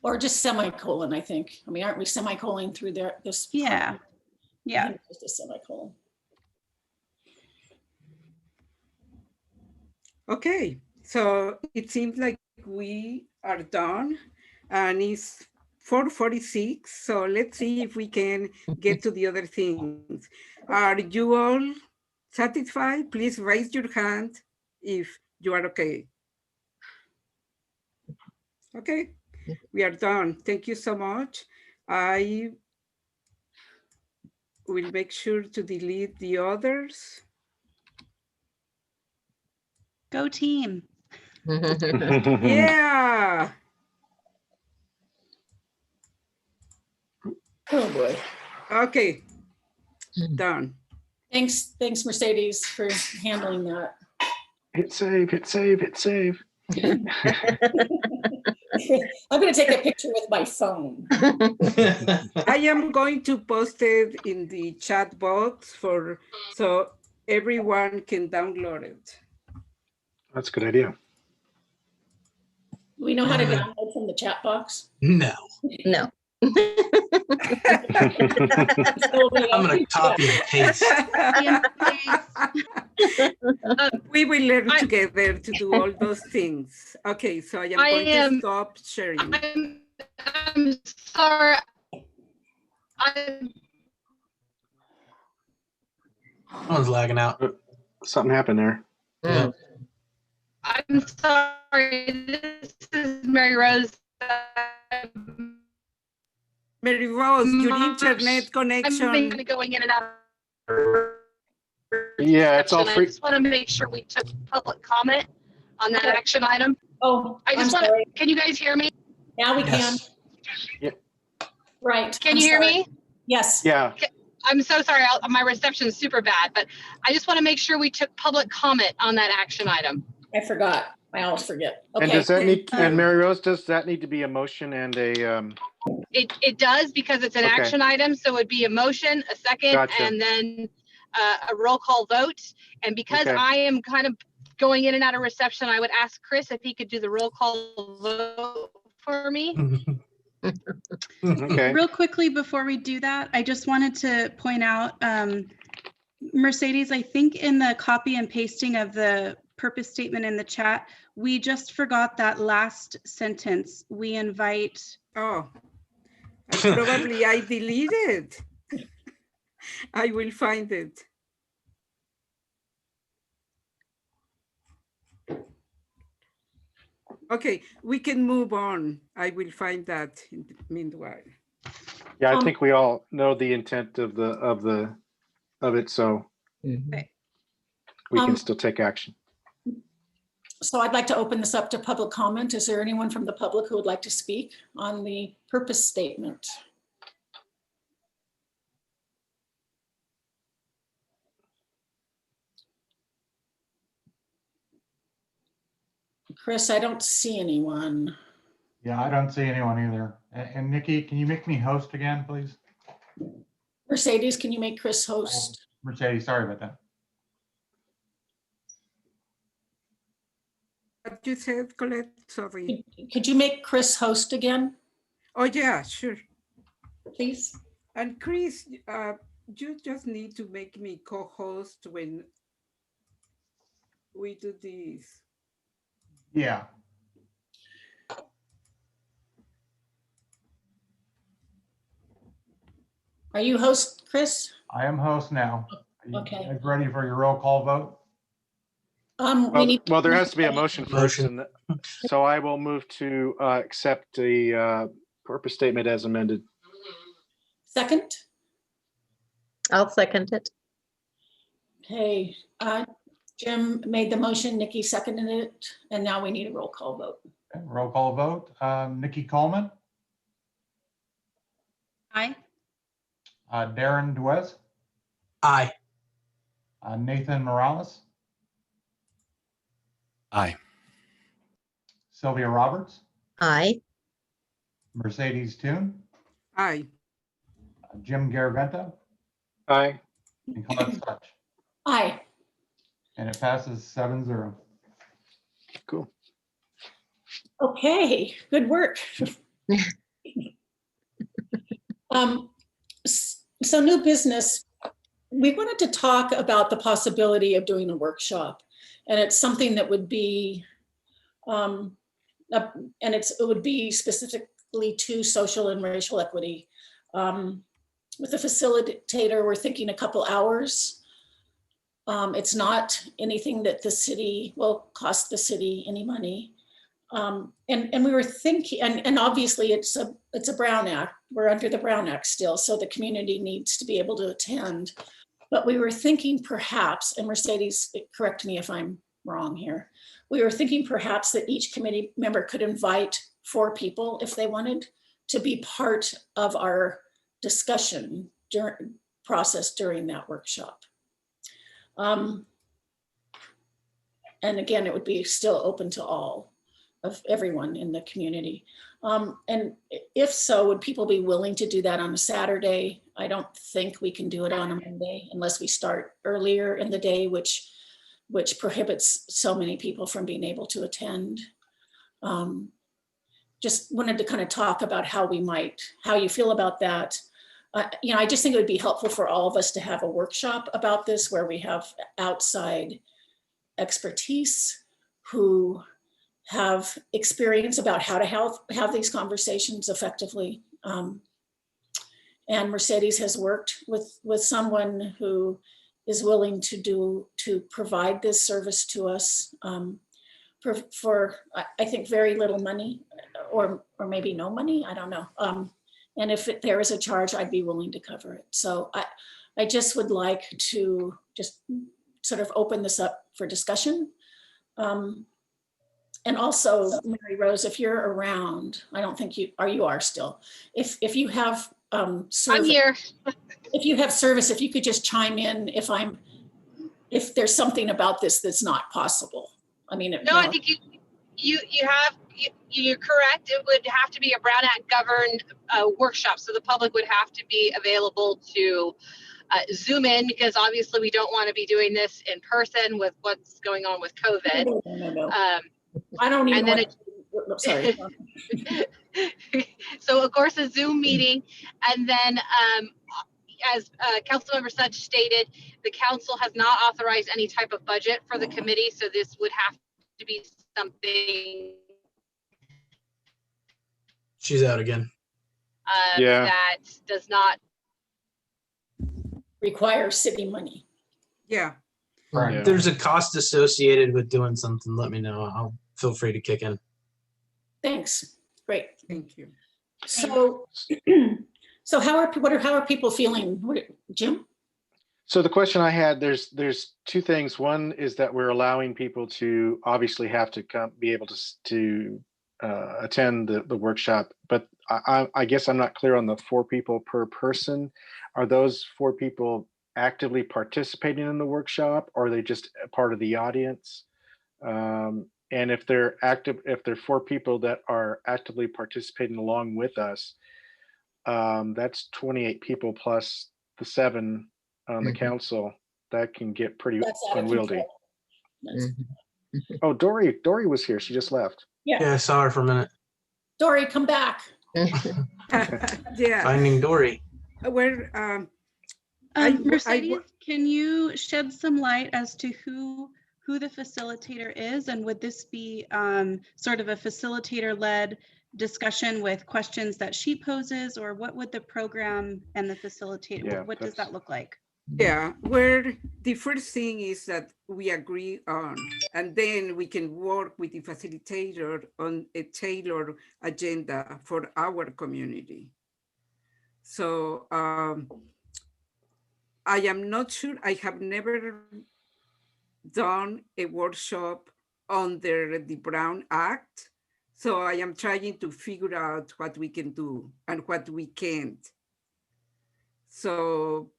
Or just semicolon, I think. I mean, aren't we semicolon through there? This. Yeah. Yeah. I think Just a semicolon. Okay, so it seems like we are done and it's 4:46. So let's see if we can get to the other things. Are you all satisfied? Please raise your hand if you are okay. Okay, we are done. Thank you so much. I will make sure to delete the others. Go team. Yeah. Oh boy. Okay, done. Thanks, Mercedes, for handling that. Hit save, hit save, hit save. I'm going to take a picture with my phone. I am going to post it in the chat box so everyone can download it. That's a good idea. We know how to download from the chat box. No, No. I'm gonna copy and paste. We will learn together to do all those things. Okay, so I am going to stop sharing. I'm sorry. Someone's lagging out. Something happened there. Mm. I'm sorry. This is Mary Rose. Mary Rose, your internet connection. I'm going in and out. Yeah, it's all I free. just want to make sure we took public comment on that Okay. action item. Oh, I just I'm want sorry. to, can you guys hear me? Now we Yes. can. Right. Can I'm you hear sorry. me? Yes. Yeah. I'm so sorry. My reception is super bad, but I just want to make sure we took public comment on that action item. I forgot. I always forget. And Okay. does that need, Thank you. and Mary Rose, does that need to be a motion and a, It does because it's an Okay. action item. So it'd be a motion, a second, Gotcha. and then a roll call vote. And because Okay. I am kind of going in and out of reception, I would ask Chris if he could do the roll call vote for me. okay. Real quickly before we do that, I just wanted to point out, Mercedes, I think in the copy and pasting of the purpose statement in the chat, we just forgot that last sentence. We invite. Oh, probably I deleted. I will find it. Okay, we can move on. I will find that in the meanwhile. Yeah, I think we all know the intent of it, so Mhm. we can still take action. So I'd like to open this up to public comment. Is there anyone from the public who would like to speak on the purpose statement? Chris, I don't see anyone. Yeah, I don't see anyone either. And Nikki, can you make me host again, please? Mercedes, can you make Chris host? Mercedes, sorry about that. What you said, Colette? Sorry. Could you make Chris host again, Oh yeah, sure. please? And Chris, you just need to make me co-host when we do this. Yeah. Are you host, Chris? I am host now. Are you Okay. guys ready for your roll call vote? We need. Well, there has to be a motion first, Motion. and so I will move to accept the purpose statement as amended. Second? I'll second it. Okay, Jim made the motion, Nikki seconded it, and now we need a roll call vote. Okay, roll call vote. Nikki Coleman, Aye. Darren Duez, Aye. Nathan Morales, Aye. Sylvia Roberts, Aye. Mercedes Toon, Aye. Jim Garaventa, Aye. and Colette Such. Aye. And it passes 7-0. Cool. Okay, good work. So new business, we wanted to talk about the possibility of doing a workshop. And it's something that would be, it would be specifically to social and racial equity. With the facilitator, we're thinking a couple hours. It's not anything that the city will cost the city any money. And we were thinking, and obviously it's a Brown Act. We're under the Brown Act still, so the community needs to be able to attend. But we were thinking perhaps, and Mercedes, correct me if I'm wrong here, we were thinking perhaps that each committee member could invite 4 people if they wanted to be part of our discussion process during that workshop. And again, it would be still open to all of everyone in the community. And if so, would people be willing to do that on a Saturday? I don't think we can do it on a Monday unless we start earlier in the day, which prohibits so many people from being able to attend. just wanted to kind of talk about how you feel about that. I just think it would be helpful for all of us to have a workshop about this where we have outside expertise who have experience about how to have these conversations effectively. And Mercedes has worked with someone who is willing to provide this service to us for I think very little money, or maybe no money, I don't know. And if there is a charge, I'd be willing to cover it. So I just would like to just sort of open this up for discussion. And also, Mary Rose, if you're around, I don't think you are still. If you have service, I'm here. If you have service, if you could just chime in if there's something about this that's not possible. I mean, No, I think you're correct. It would have to be a Brown Act governed workshop, so the public would have to be available to Zoom in, because obviously we don't want to be doing this in person with what's going on with COVID. No. I don't even want sorry. So of course a Zoom meeting, and then as Councilmember Sudge stated, the council has not authorized any type of budget for the committee, so this would have to be something She's out again. that does not require city money. Yeah. Right. If there's a cost associated with doing something, let me know. I'll feel free to kick in. Thanks. Great. Thank you. So, how are people feeling? Jim? So the question I had, there's two things. One is that we're allowing people to obviously have to be able to attend the workshop, but I guess I'm not clear on the 4 people per person. Are those 4 people actively participating in the workshop, or are they just a part of the audience? And if they're 4 people that are actively participating along with us, that's 28 people plus the 7 on the council. That can get pretty unwieldy. Oh, Dory was here. She just left. Yeah, I saw her for a minute. Dory, come back. Yeah. Finding Dory. Well, Mercedes, can you shed some light as to who the facilitator is, and would this be sort of a facilitator-led discussion with questions that she poses, or what would the program and the facilitator, what does that look like? Yeah, where the first thing is that we agree on, and then we can work with the facilitator on a tailored agenda for our community. So I am not sure, I have never done a workshop under the Brown Act. So I am trying to figure out what we can do and what we can't. So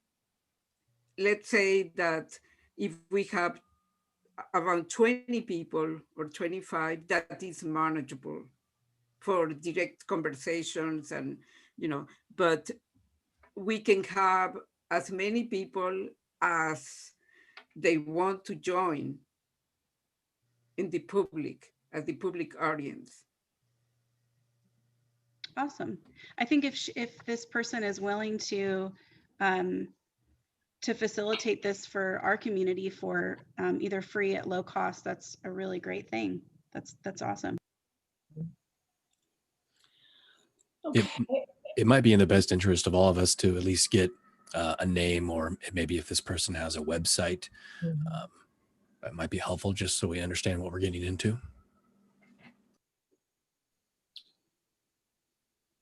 let's say that if we have around 20 people or 25, that is manageable for direct conversations, and, but we can have as many people as they want to join in the public, as the public audience. Awesome. I think if this person is willing to facilitate this for our community for either free at low cost, that's a really great thing. That's awesome. It might be in the best interest of all of us to at least get a name, or maybe if this person has a website, that might be helpful just so we understand what we're getting into.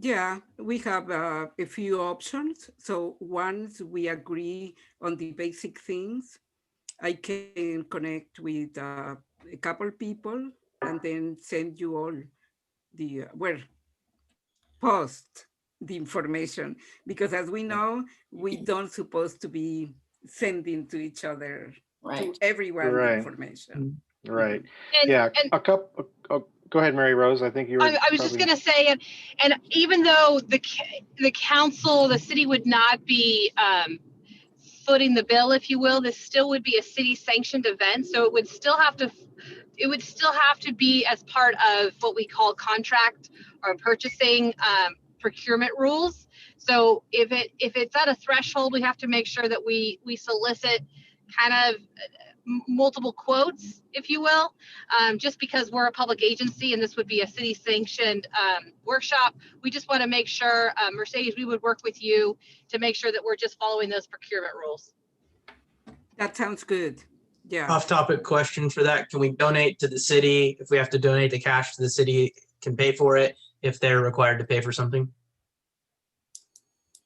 Yeah, we have a few options. So once we agree on the basic things, I can connect with a couple people and then send you all the, post the information. Because as we know, we don't supposed to be sending to each other, to everyone, the information. Right. A couple. Go ahead, Mary Rose. I think you were. I was just going to say, and even though the council, the city would not be footing the bill, if you will, this still would be a city sanctioned event. So it would still have to, it would still have to be as part of what we call contract or purchasing procurement rules. So if it's at a threshold, we have to make sure that we solicit kind of multiple quotes, if you will, just because we're a public agency and this would be a city sanctioned workshop. We just want to make sure, Mercedes, we would work with you to make sure that we're just following those procurement rules. That sounds good. Yeah. Off topic question for that. Can we donate to the city? If we have to donate the cash to the city, can pay for it if they're required to pay for something?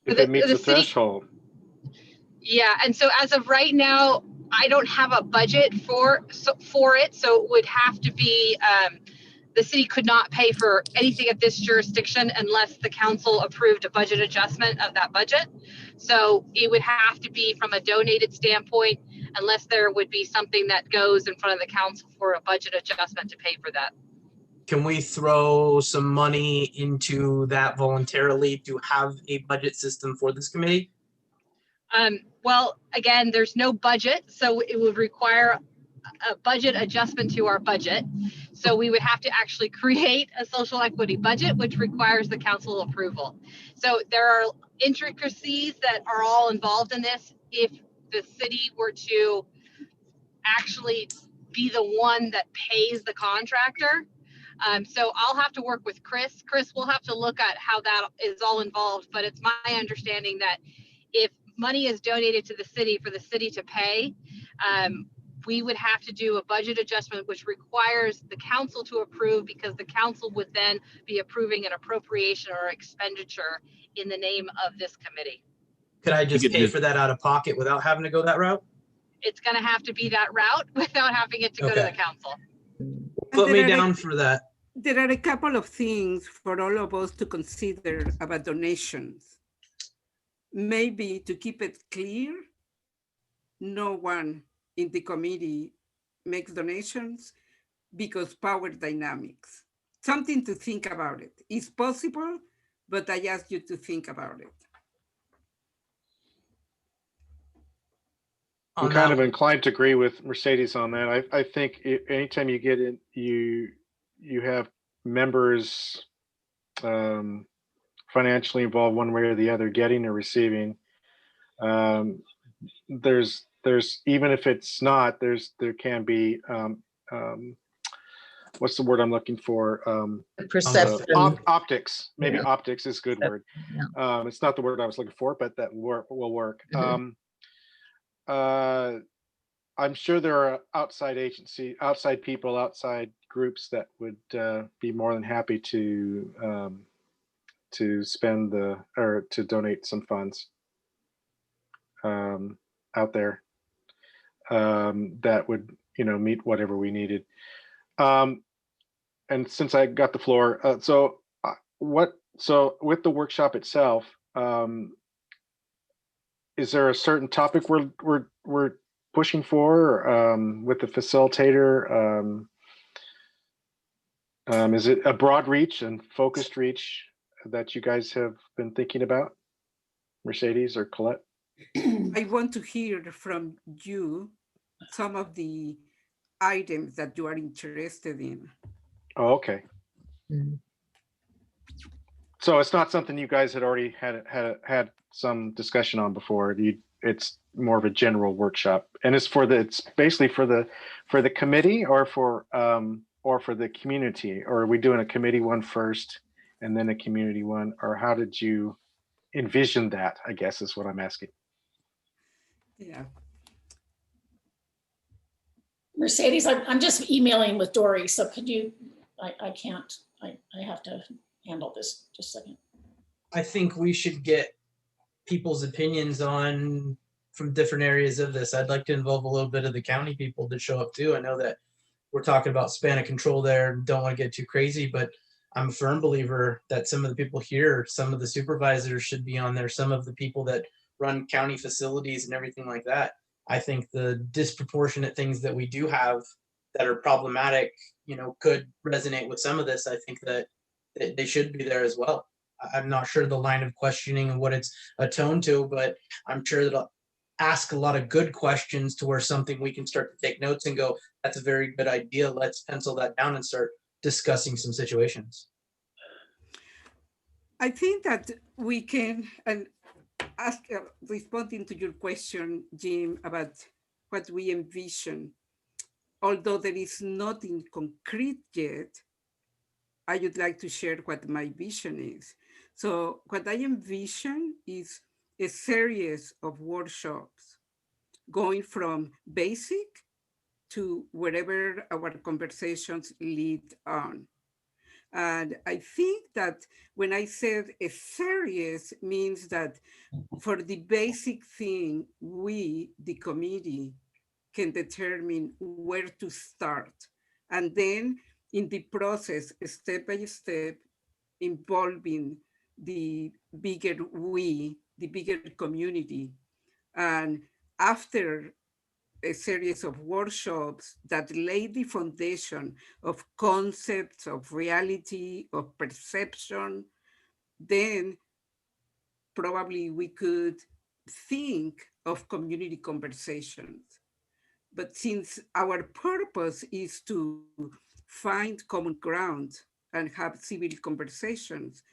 If it meets the city- threshold. Yeah, and so as of right now, I don't have a budget for it, so it would have to be, the city could not pay for anything at this jurisdiction unless the council approved a budget adjustment of that budget. So it would have to be from a donated standpoint, unless there would be something that goes in front of the council for a budget adjustment to pay for that. Can we throw some money into that voluntarily to have a budget system for this committee? Well, again, there's no budget, so it would require a budget adjustment to our budget. So we would have to actually create a social equity budget, which requires the council approval. So there are intricacies that are all involved in this. If the city were to actually be the one that pays the contractor. So I'll have to work with Chris. Chris, we'll have to look at how that is all involved, but it's my understanding that if money is donated to the city for the city to pay, we would have to do a budget adjustment, which requires the council to approve, because the council would then be approving an appropriation or expenditure in the name of this committee. Could I just pay for that out of pocket without having to go that route? It's going to have to be that route without having it to go to the council. Put me down for that. There are a couple of things for all of us to consider about donations. Maybe to keep it clear, no one in the committee makes donations because power dynamics. Something to think about it. It's possible, but I ask you to think about it. I'm kind of inclined to agree with Mercedes on that. I think anytime you get in, you have members financially involved one way or the other, getting or receiving. There's even if it's not, there can be what's the word I'm looking for? Perception. Optics. Maybe Yeah. optics is a good word. Yeah. It's not the word I was looking for, but that will work. Mhm. I'm sure there are outside people, outside groups that would be more than happy to spend or to donate some funds out there that would meet whatever we needed. And since I got the floor, so with the workshop itself, is there a certain topic we're pushing for with the facilitator? Is it a broad reach and focused reach that you guys have been thinking about, Mercedes or Colette? I want to hear from you some of the items that you are interested in. Oh, okay. Mhm. So it's not something you guys had already had some discussion on before. It's more of a general workshop, and it's basically for the committee or for the community, or are we doing a committee one first and then a community one, or how did you envision that? I guess is what I'm asking. Yeah. Mercedes, I'm just emailing with Dory, so could you, I can't, I have to handle this, just a second. I think we should get people's opinions from different areas of this. I'd like to involve a little bit of the county people to show up too. I know that we're talking about span of control there, don't want to get too crazy, but I'm a firm believer that some of the people here, some of the supervisors should be on there, some of the people that run county facilities and everything like that. I think the disproportionate things that we do have that are problematic, could resonate with some of this. I think that they should be there as well. I'm not sure the line of questioning and what it's attuned to, but I'm sure that ask a lot of good questions to where something we can start to take notes and go, that's a very good idea. Let's pencil that down and start discussing some situations. I think that we can, and responding to your question, Jim, about what we envision, although there is nothing concrete yet, I would like to share what my vision is. So what I envision is a series of workshops going from basic to wherever our conversations lead on. And I think that when I said a series means that for the basic thing, we, the committee, can determine where to start. And then in the process, step by step, involving the bigger we, the bigger community. And after a series of workshops that lay the foundation of concepts, of reality, of perception, then probably we could think of community conversations. But since our purpose is to find common ground and have civil conversations,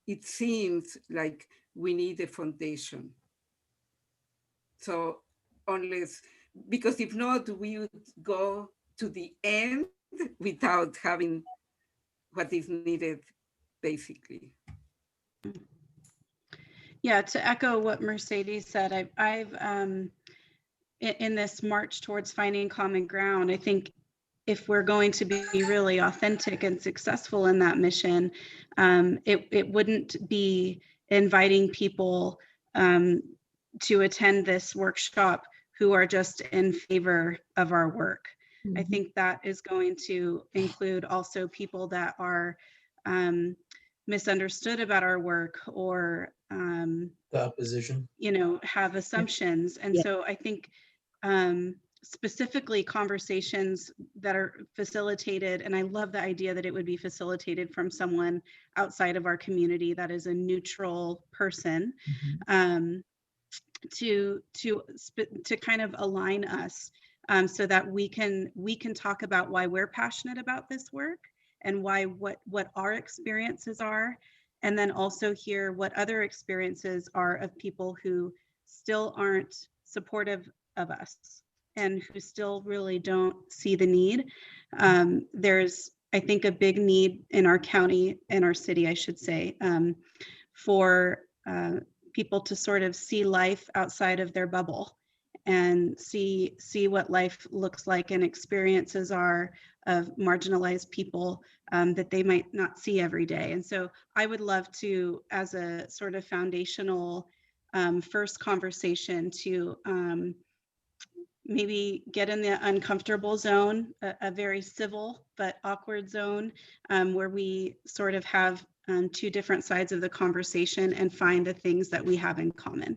it seems like we need a foundation. So unless, because if not, we would go to the end without having what is needed, basically. Yeah, to echo what Mercedes said, I've in this march towards finding common ground, I think if we're going to be really authentic and successful in that mission, it wouldn't be inviting people to attend this workshop who are just in favor of our work. I think that is going to include also people that are misunderstood about our work or The opposition. have assumptions. And so I think specifically conversations that are facilitated, and I love the idea that it would be facilitated from someone outside of our community that is a neutral person, to kind of align us so that we can talk about why we're passionate about this work and what our experiences are, and then also hear what other experiences are of people who still aren't supportive of us and who still really don't see the need. There's, I think, a big need in our county, in our city, I should say, for people to sort of see life outside of their bubble and see what life looks like and experiences are of marginalized people that they might not see every day. And so I would love to, as a sort of foundational first conversation, to maybe get in the uncomfortable zone, a very civil but awkward zone, where we sort of have two different sides of the conversation and find the things that we have in common.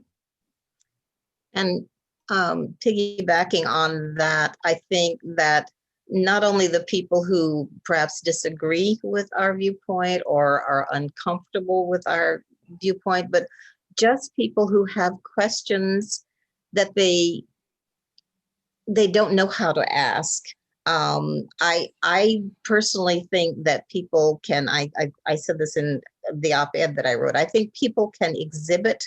And piggybacking on that, I think that not only the people who perhaps disagree with our viewpoint or are uncomfortable with our viewpoint, but just people who have questions that they don't know how to ask. I personally think that people can, I said this in the op-ed that I wrote, I think people can exhibit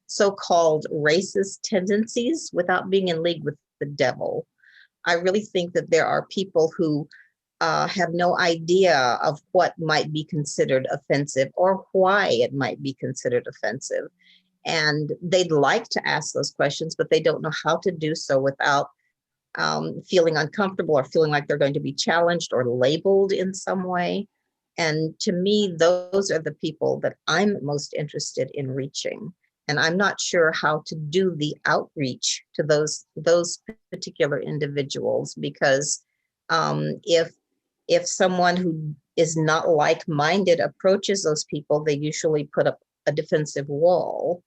so-called racist tendencies without being in league with the devil. I really think that there are people who have no idea of what might be considered offensive or why it might be considered offensive. And they'd like to ask those questions, but they don't know how to do so without feeling uncomfortable or feeling like they're going to be challenged or labeled in some way. And to me, those are the people that I'm most interested in reaching. And I'm not sure how to do the outreach to those particular individuals, because if someone who is not like-minded approaches those people, they usually put up a defensive wall.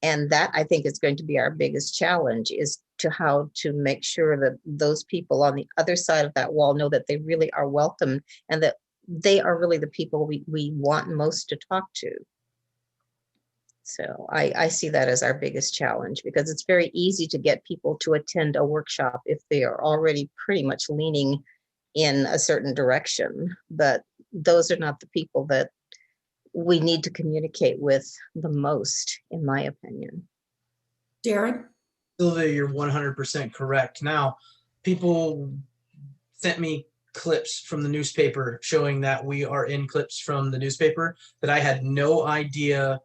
And that, I think, is going to be our biggest challenge, is to how to make sure that those people on the other side of that wall know that they really are welcome and that they are really the people we want most to talk to. So I see that as our biggest challenge, because it's very easy to get people to attend a workshop if they are already pretty much leaning in a certain direction. But those are not the people that we need to communicate with the most, in my opinion. Darren? Sylvia, you're 100% correct. Now, people sent me clips from the newspaper showing that we are in clips from the newspaper that I had no idea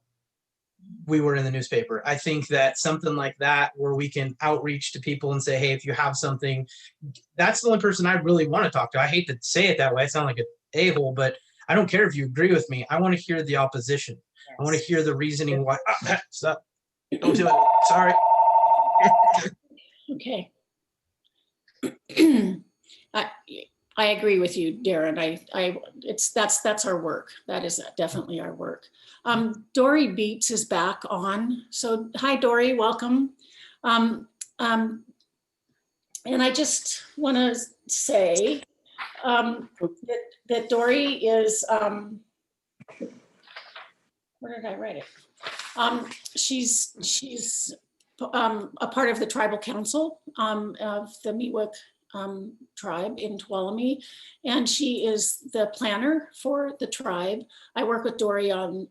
we were in the newspaper. I think that something like that, where we can outreach to people and say, hey, if you have something, that's the only person I really want to talk to. I hate to say it that way. I sound like an a-hole, but I don't care if you agree with me. I want to hear the opposition. Yes. I want to hear the reasoning why. Stop. Don't do it. Sorry. Okay. I agree with you, Darren. That's our work. That is definitely our work. Dory Beats is back on. So hi, Dory, welcome. And I just want to say that Dory is, where did I write it? She's a part of the tribal council of the Miwok tribe in Tuolumne, and she is the planner for the tribe. I work with Dory on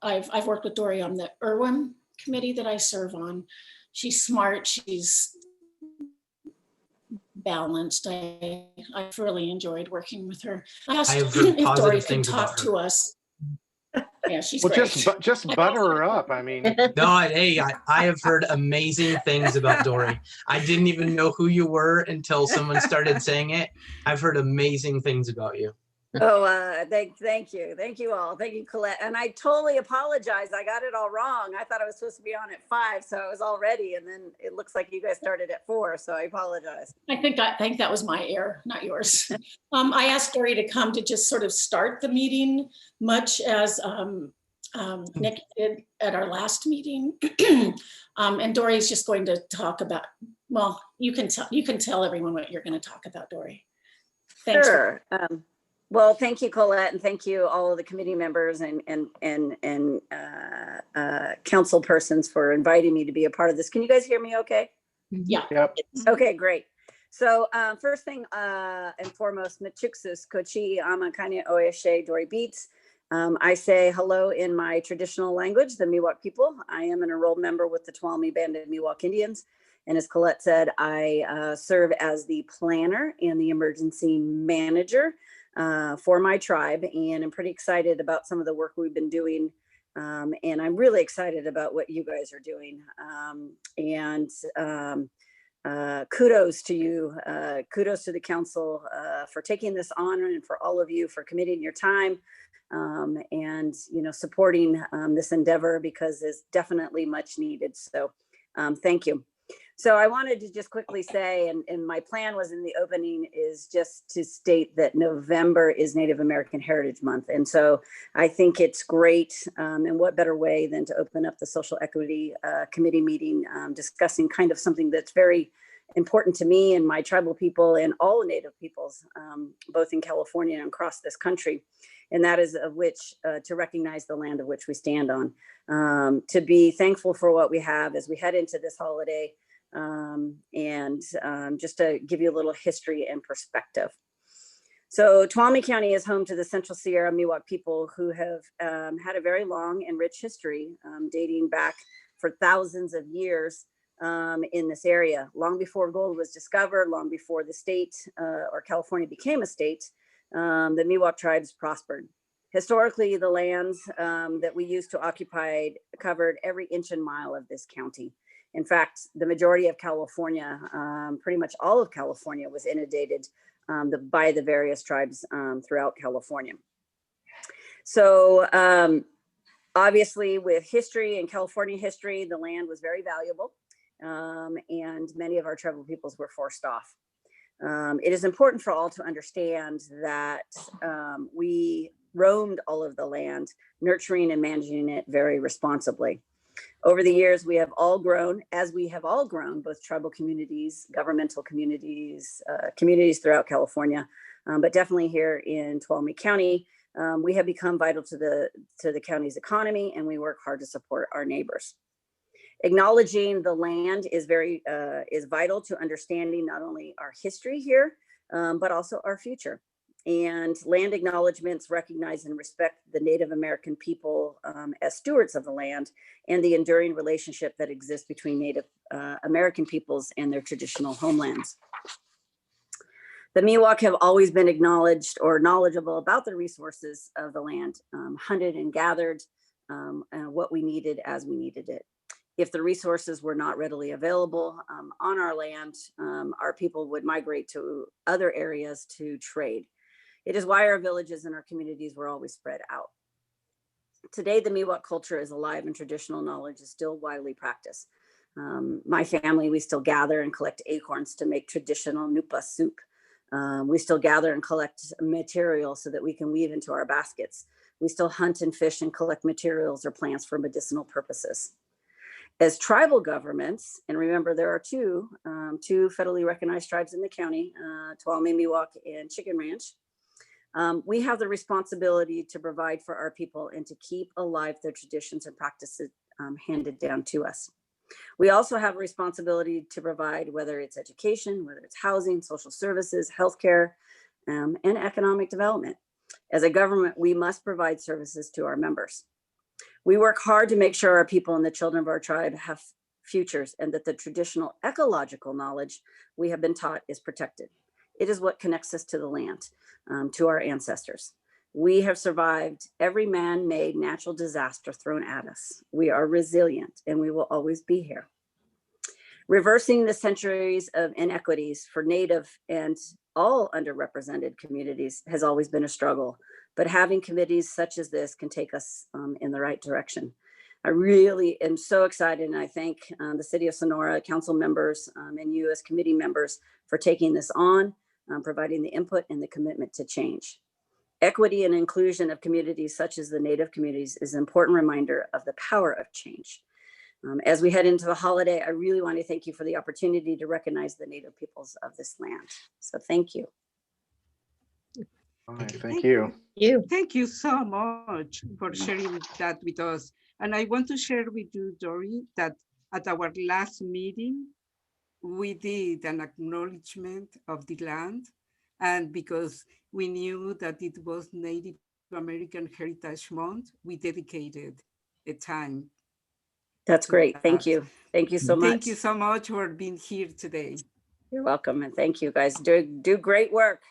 I've worked with Dory on the Irwin committee that I serve on. She's smart, she's balanced. I really enjoyed working with her. I asked if Dory could talk to us. Yeah, she's well, great. just butter her up. I mean, no, hey, I have heard amazing things about Dory. I didn't even know who you were until someone started saying it. I've heard amazing things about you. Oh, thank you all. Thank you, Colette. And I totally apologize. I got it all wrong. I thought I was supposed to be on at 5, so I was all ready, and then it looks like you guys started at 4. So I apologize. I think that was my error, not yours. I asked Dory to come to just sort of start the meeting, much as Nick did at our last meeting. And Dory's just going to talk about. Well, you can tell everyone what you're going to talk about, Dory. Thanks. Sure. Well, thank you, Colette, and thank you all of the committee members and council persons for inviting me to be a part of this. Can you guys hear me okay? Yeah. Yep. Okay, great. So first thing and foremost, Machuksus Kochi Amakanya Oyeshe Dory Beats. I say hello in my traditional language, the Miwok people. I am an enrolled member with the Tuolumne Band of Miwok Indians. And as Colette said, I serve as the planner and the emergency manager for my tribe, and I'm pretty excited about some of the work we've been doing, and I'm really excited about what you guys are doing, kudos to you, kudos to the council for taking this on, and for all of you for committing your time and supporting this endeavor, because it's definitely much needed. So thank you. So I wanted to just quickly say, and my plan was in the opening, is just to state that November is Native American Heritage Month. And so I think it's great, and what better way than to open up the Social Equity Committee meeting, discussing kind of something that's very important to me and my tribal people and all Native peoples, both in California and across this country. And that is of which to recognize the land of which we stand on, to be thankful for what we have as we head into this holiday. Just to give you a little history and perspective. So Tuolumne County is home to the Central Sierra Miwok people, who have had a very long and rich history, dating back for thousands of years in this area. Long before gold was discovered, long before the state or California became a state, the Miwok tribes prospered. Historically, the lands that we used to occupy covered every inch and mile of this county. In fact, the majority of California, pretty much all of California, was inundated by the various tribes throughout California. So obviously with history and California history, the land was very valuable, and many of our tribal peoples were forced off. It is important for all to understand that we roamed all of the land, nurturing and managing it very responsibly. Over the years, we have all grown, as we have all grown, both tribal communities, governmental communities, communities throughout California, but definitely here in Tuolumne County, We have become vital to the county's economy, and we work hard to support our neighbors. Acknowledging the land is vital to understanding not only our history here, but also our future. And land acknowledgements recognize and respect the Native American people as stewards of the land and the enduring relationship that exists between Native American peoples and their traditional homelands. The Miwok have always been acknowledged or knowledgeable about the resources of the land, hunted and gathered what we needed as we needed it. If the resources were not readily available on our land, our people would migrate to other areas to trade. It is why our villages and our communities were always spread out. Today, the Miwok culture is alive and traditional knowledge is still widely practiced. My family, we still gather and collect acorns to make traditional nupa soup. We still gather and collect materials so that we can weave into our baskets. We still hunt and fish and collect materials or plants for medicinal purposes. As tribal governments, and remember there are two federally recognized tribes in the county, Tuolumne Miwok and Chicken Ranch, we have the responsibility to provide for our people and to keep alive their traditions and practices handed down to us. We also have a responsibility to provide, whether it's education, whether it's housing, social services, healthcare, and economic development. As a government, we must provide services to our members. We work hard to make sure our people and the children of our tribe have futures and that the traditional ecological knowledge we have been taught is protected. It is what connects us to the land, to our ancestors. We have survived every man-made natural disaster thrown at us. We are resilient and we will always be here. Reversing the centuries of inequities for Native and all underrepresented communities has always been a struggle, but having committees such as this can take us in the right direction. I really am so excited, and I thank the City of Sonora, council members, and you as committee members for taking this on, providing the input and the commitment to change. Equity and inclusion of communities such as the Native communities is an important reminder of the power of change. As we head into the holiday, I really want to thank you for the opportunity to recognize the Native peoples of this land. So thank you. All right, thank you. Thank you so much for sharing that with us. And I want to share with you, Dory, that at our last meeting, we did an acknowledgement of the land. And because we knew that it was Native American Heritage Month, we dedicated a time. That's great. Thank you. Thank you so much. Thank you so much for being here today. You're welcome. And thank you guys. Do great work.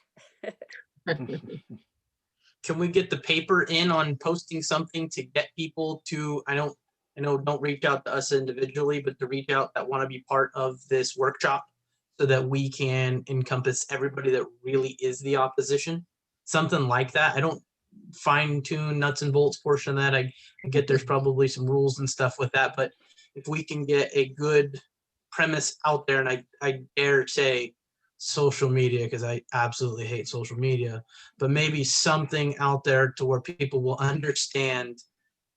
Can we get the paper in on posting something to get people to, I know don't reach out to us individually, but to reach out that want to be part of this workshop so that we can encompass everybody that really is the opposition, something like that. I don't fine tune nuts and bolts portion of that. I get there's probably some rules and stuff with that, but if we can get a good premise out there, and I dare say social media, because I absolutely hate social media, but maybe something out there to where people will understand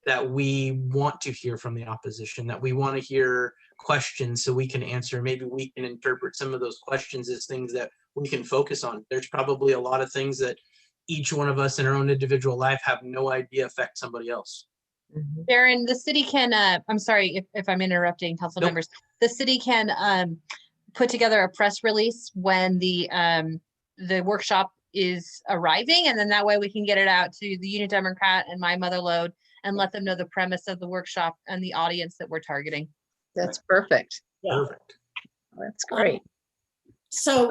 that we want to hear from the opposition, that we want to hear questions so we can answer. Maybe we can interpret some of those questions as things that we can focus on. There's probably a lot of things that each one of us in our own individual life have no idea affect somebody else. Darren, the city can, I'm sorry if I'm interrupting council members, the city can put together a press release when the workshop is arriving, and then that way we can get it out to the Union Democrat and My Mother Lode and let them know the premise of the workshop and the audience that we're targeting. That's perfect. Yeah. Perfect. That's great. So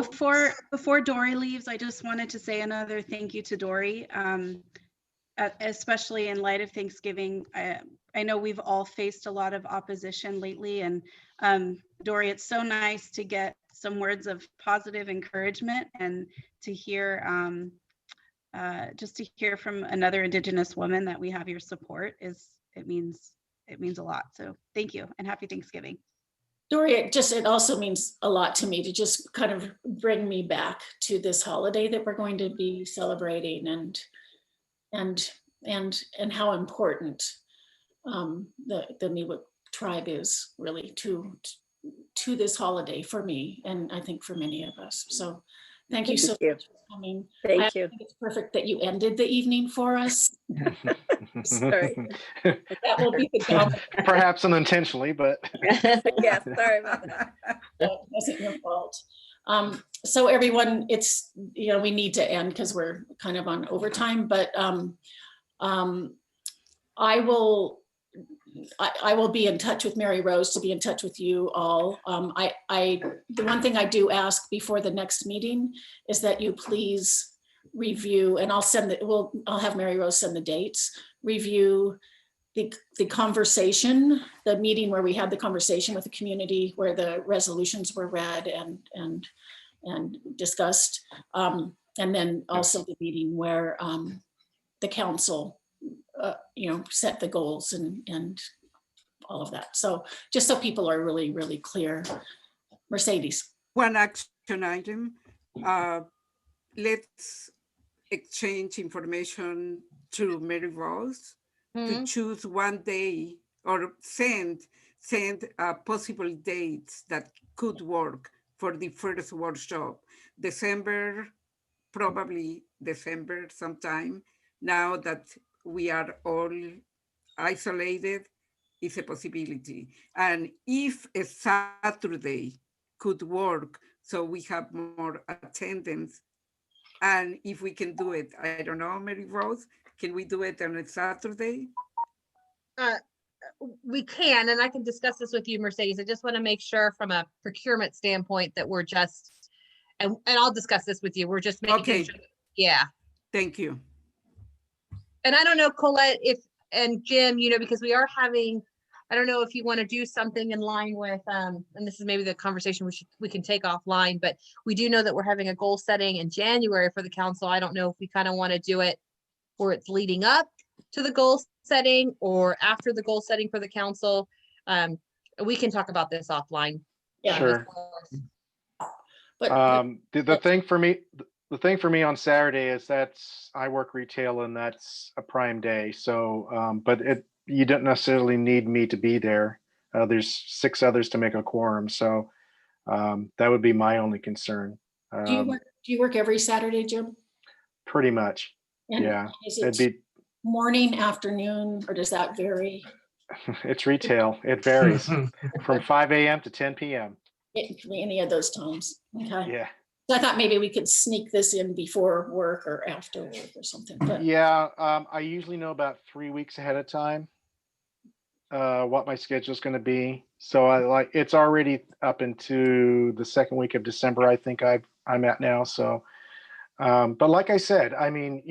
Before Dory leaves, I just wanted to say another thank you to Dory, especially in light of Thanksgiving. I know we've all faced a lot of opposition lately, and Dory, it's so nice to get some words of positive encouragement and to hear just to hear from another Indigenous woman that we have your support it means a lot. So thank you and happy Thanksgiving. Dory, it also means a lot to me to just kind of bring me back to this holiday that we're going to be celebrating and how important the Miwok tribe is really to this holiday for me, and I think for many of us. So Thank you so Thank you. much for coming. Thank I you. think it's perfect that you ended the evening for us. Sorry. That will be the job. Perhaps unintentionally, but Yeah, sorry about that. It wasn't your fault. So everyone, it's, you know, we need to end because we're kind of on overtime, but I will be in touch with Mary Rose to be in touch with you all. The one thing I do ask before the next meeting is that you please review, and I'll have Mary Rose send the dates, review the conversation, the meeting where we had the conversation with the community, where the resolutions were read and discussed. And then also the meeting where the council set the goals and all of that. So just so people are really, really clear. Mercedes. One action item. Let's exchange information through Mary Rose to choose one day or send possible dates that could work for the first workshop. December, probably December sometime. Now that we are all isolated, is a possibility. And if a Saturday could work, so we have more attendance, and if we can do it, I don't know, Mary Rose, can we do it on a Saturday? We can, and I can discuss this with you, Mercedes. I just want to make sure from a procurement standpoint that we're just, and I'll discuss this with you. We're just making sure. Yeah. Thank you. And I don't know, Colette, and Jim, because we are having, I don't know if you want to do something in line with, and this is maybe the conversation we can take offline, but we do know that we're having a goal setting in January for the council. I don't know if we kind of want to do it where it's leading up to the goal setting or after the goal setting for the council. We can talk about this offline. Yeah. Sure. The thing for me on Saturday is I work retail and that's a prime day. So, but you don't necessarily need me to be there. There's 6 others to make a quorum. So that would be my only concern. Do you work every Saturday, Jim? Pretty much. And yeah. Is it morning, afternoon, or does that vary? It's retail. It varies from 5 a.m. to 10 p.m. It can be any of those times. Okay. Yeah. So I thought maybe we could sneak this in before work or after work or something. But yeah, I usually know about 3 weeks ahead of time what my schedule is going to be. So it's already up into the second week of December. I think I'm at now. So, but like I said, I mean,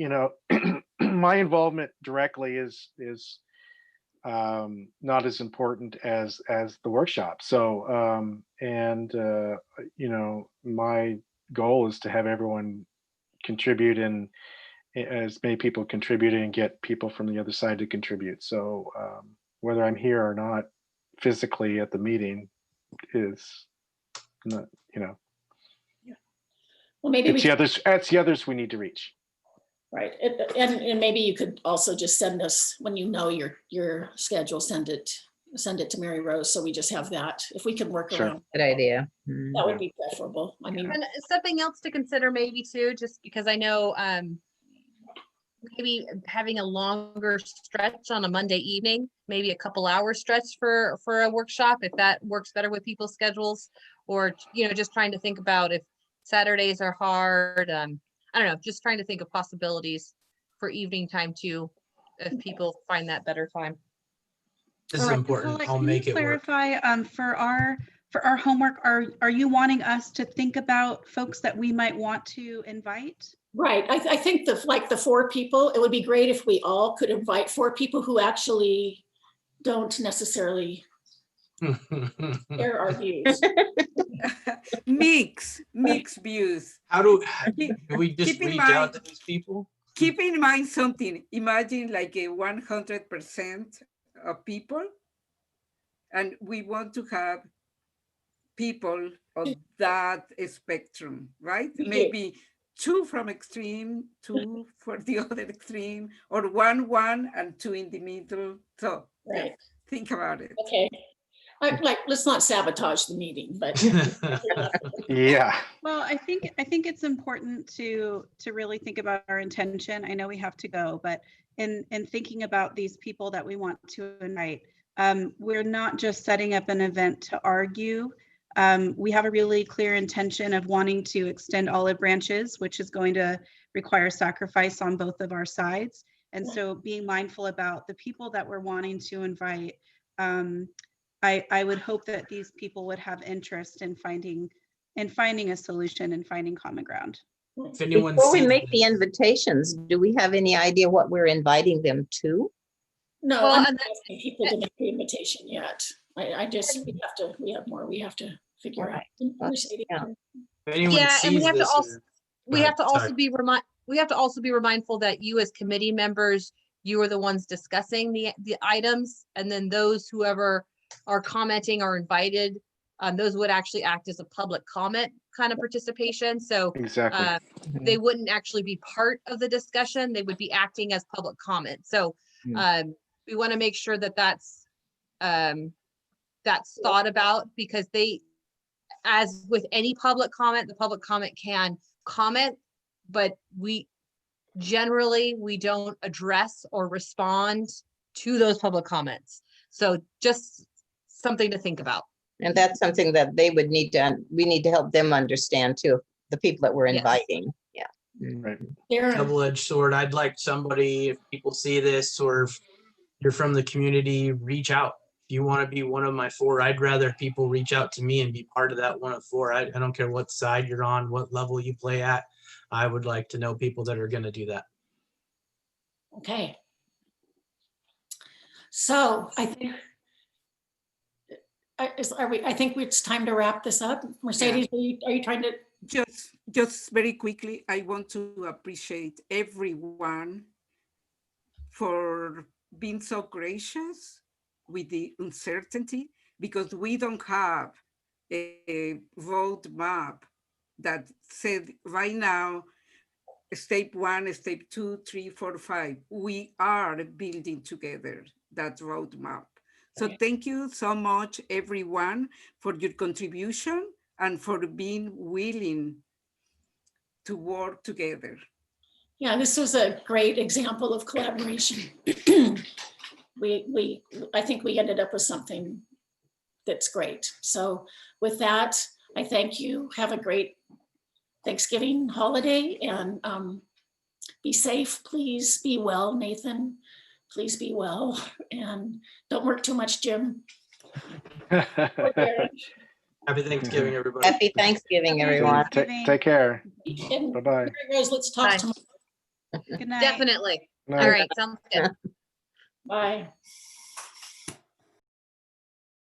my involvement directly is not as important as the workshop. So, my goal is to have everyone contribute and as many people contribute and get people from the other side to contribute. So whether I'm here or not physically at the meeting is not, Yeah. Well, maybe it's the others we need to reach. Right. And maybe you could also just send us, when you know your schedule, send it to Mary Rose. So we just have that. If we can work around. Good idea. That would be preferable. I mean, and something else to consider maybe too, just because I know maybe having a longer stretch on a Monday evening, maybe a couple hours stretch for a workshop, if that works better with people's schedules, or just trying to think about if Saturdays are hard. I don't know, just trying to think of possibilities for evening time too, if people find that better time. This is important. Colette, I'll make it work. Clarify, for our homework, are you wanting us to think about folks that we might want to invite? Right. I think the 4 people, it would be great if we all could invite 4 people who actually don't necessarily share our views. Mix views. How do we just reach out to these people? Keep in mind something. Imagine like a 100% of people, and we want to have people of that spectrum, right? Maybe 2 from extreme, 2 for the other extreme, or 1 and 2 in the middle. So right. Think about it. Okay. Let's not sabotage the meeting, but yeah. Well, I think it's important to really think about our intention. I know we have to go, but in thinking about these people that we want to invite, we're not just setting up an event to argue. We have a really clear intention of wanting to extend olive branches, which is going to require sacrifice on both of our sides. And so being mindful about the people that we're wanting to invite, I would hope that these people would have interest in finding a solution and finding common ground. If anyone Before we sees make the this- invitations, do we have any idea what we're inviting them to? No, Well, I'm not and asking people to make the invitation yet. I just, we have more we have to figure out. Mercedes, Yeah. if anyone Yeah, and we sees have to this also, or- we Go have to ahead, also sorry. be mindful that you as committee members, you are the ones discussing the items, and then those whoever are commenting are invited. Those would actually act as a public comment kind of participation. So Exactly. they wouldn't actually be part of the discussion. They would be acting as public comment. So we want to make sure that that's thought about, because as with any public comment, the public comment can comment, but we don't address or respond to those public comments. So just something to think about. And that's something that they would need we need to help them understand too, the people that we're Yes. inviting. Yeah. Right. Double-edged sword. I'd like somebody, if people see this or if you're from the community, reach out. If you want to be one of my 4, I'd rather people reach out to me and be part of that one of 4. I don't care what side you're on, what level you play at. I would like to know people that are going to do that. Okay. So I think, I think it's time to wrap this up. Mercedes, are you trying to? Just very quickly, I want to appreciate everyone for being so gracious with the uncertainty, because we don't have a roadmap that said right now, step 1, step 2, 3, 4, 5. We are building together that roadmap. So thank you so much, everyone, for your contribution and for being willing to work together. Yeah, this was a great example of collaboration. I think we ended up with something that's great. So with that, I thank you. Have a great Thanksgiving holiday, and be safe. Please be well, Nathan. Please be well, and don't work too much, Jim. Happy Thanksgiving, everybody. Happy Thanksgiving, everyone. Take care. And Bye-bye. Mary Rose, let's talk Bye. tomorrow. Good night. Definitely. Night. All right, sounds good. Bye.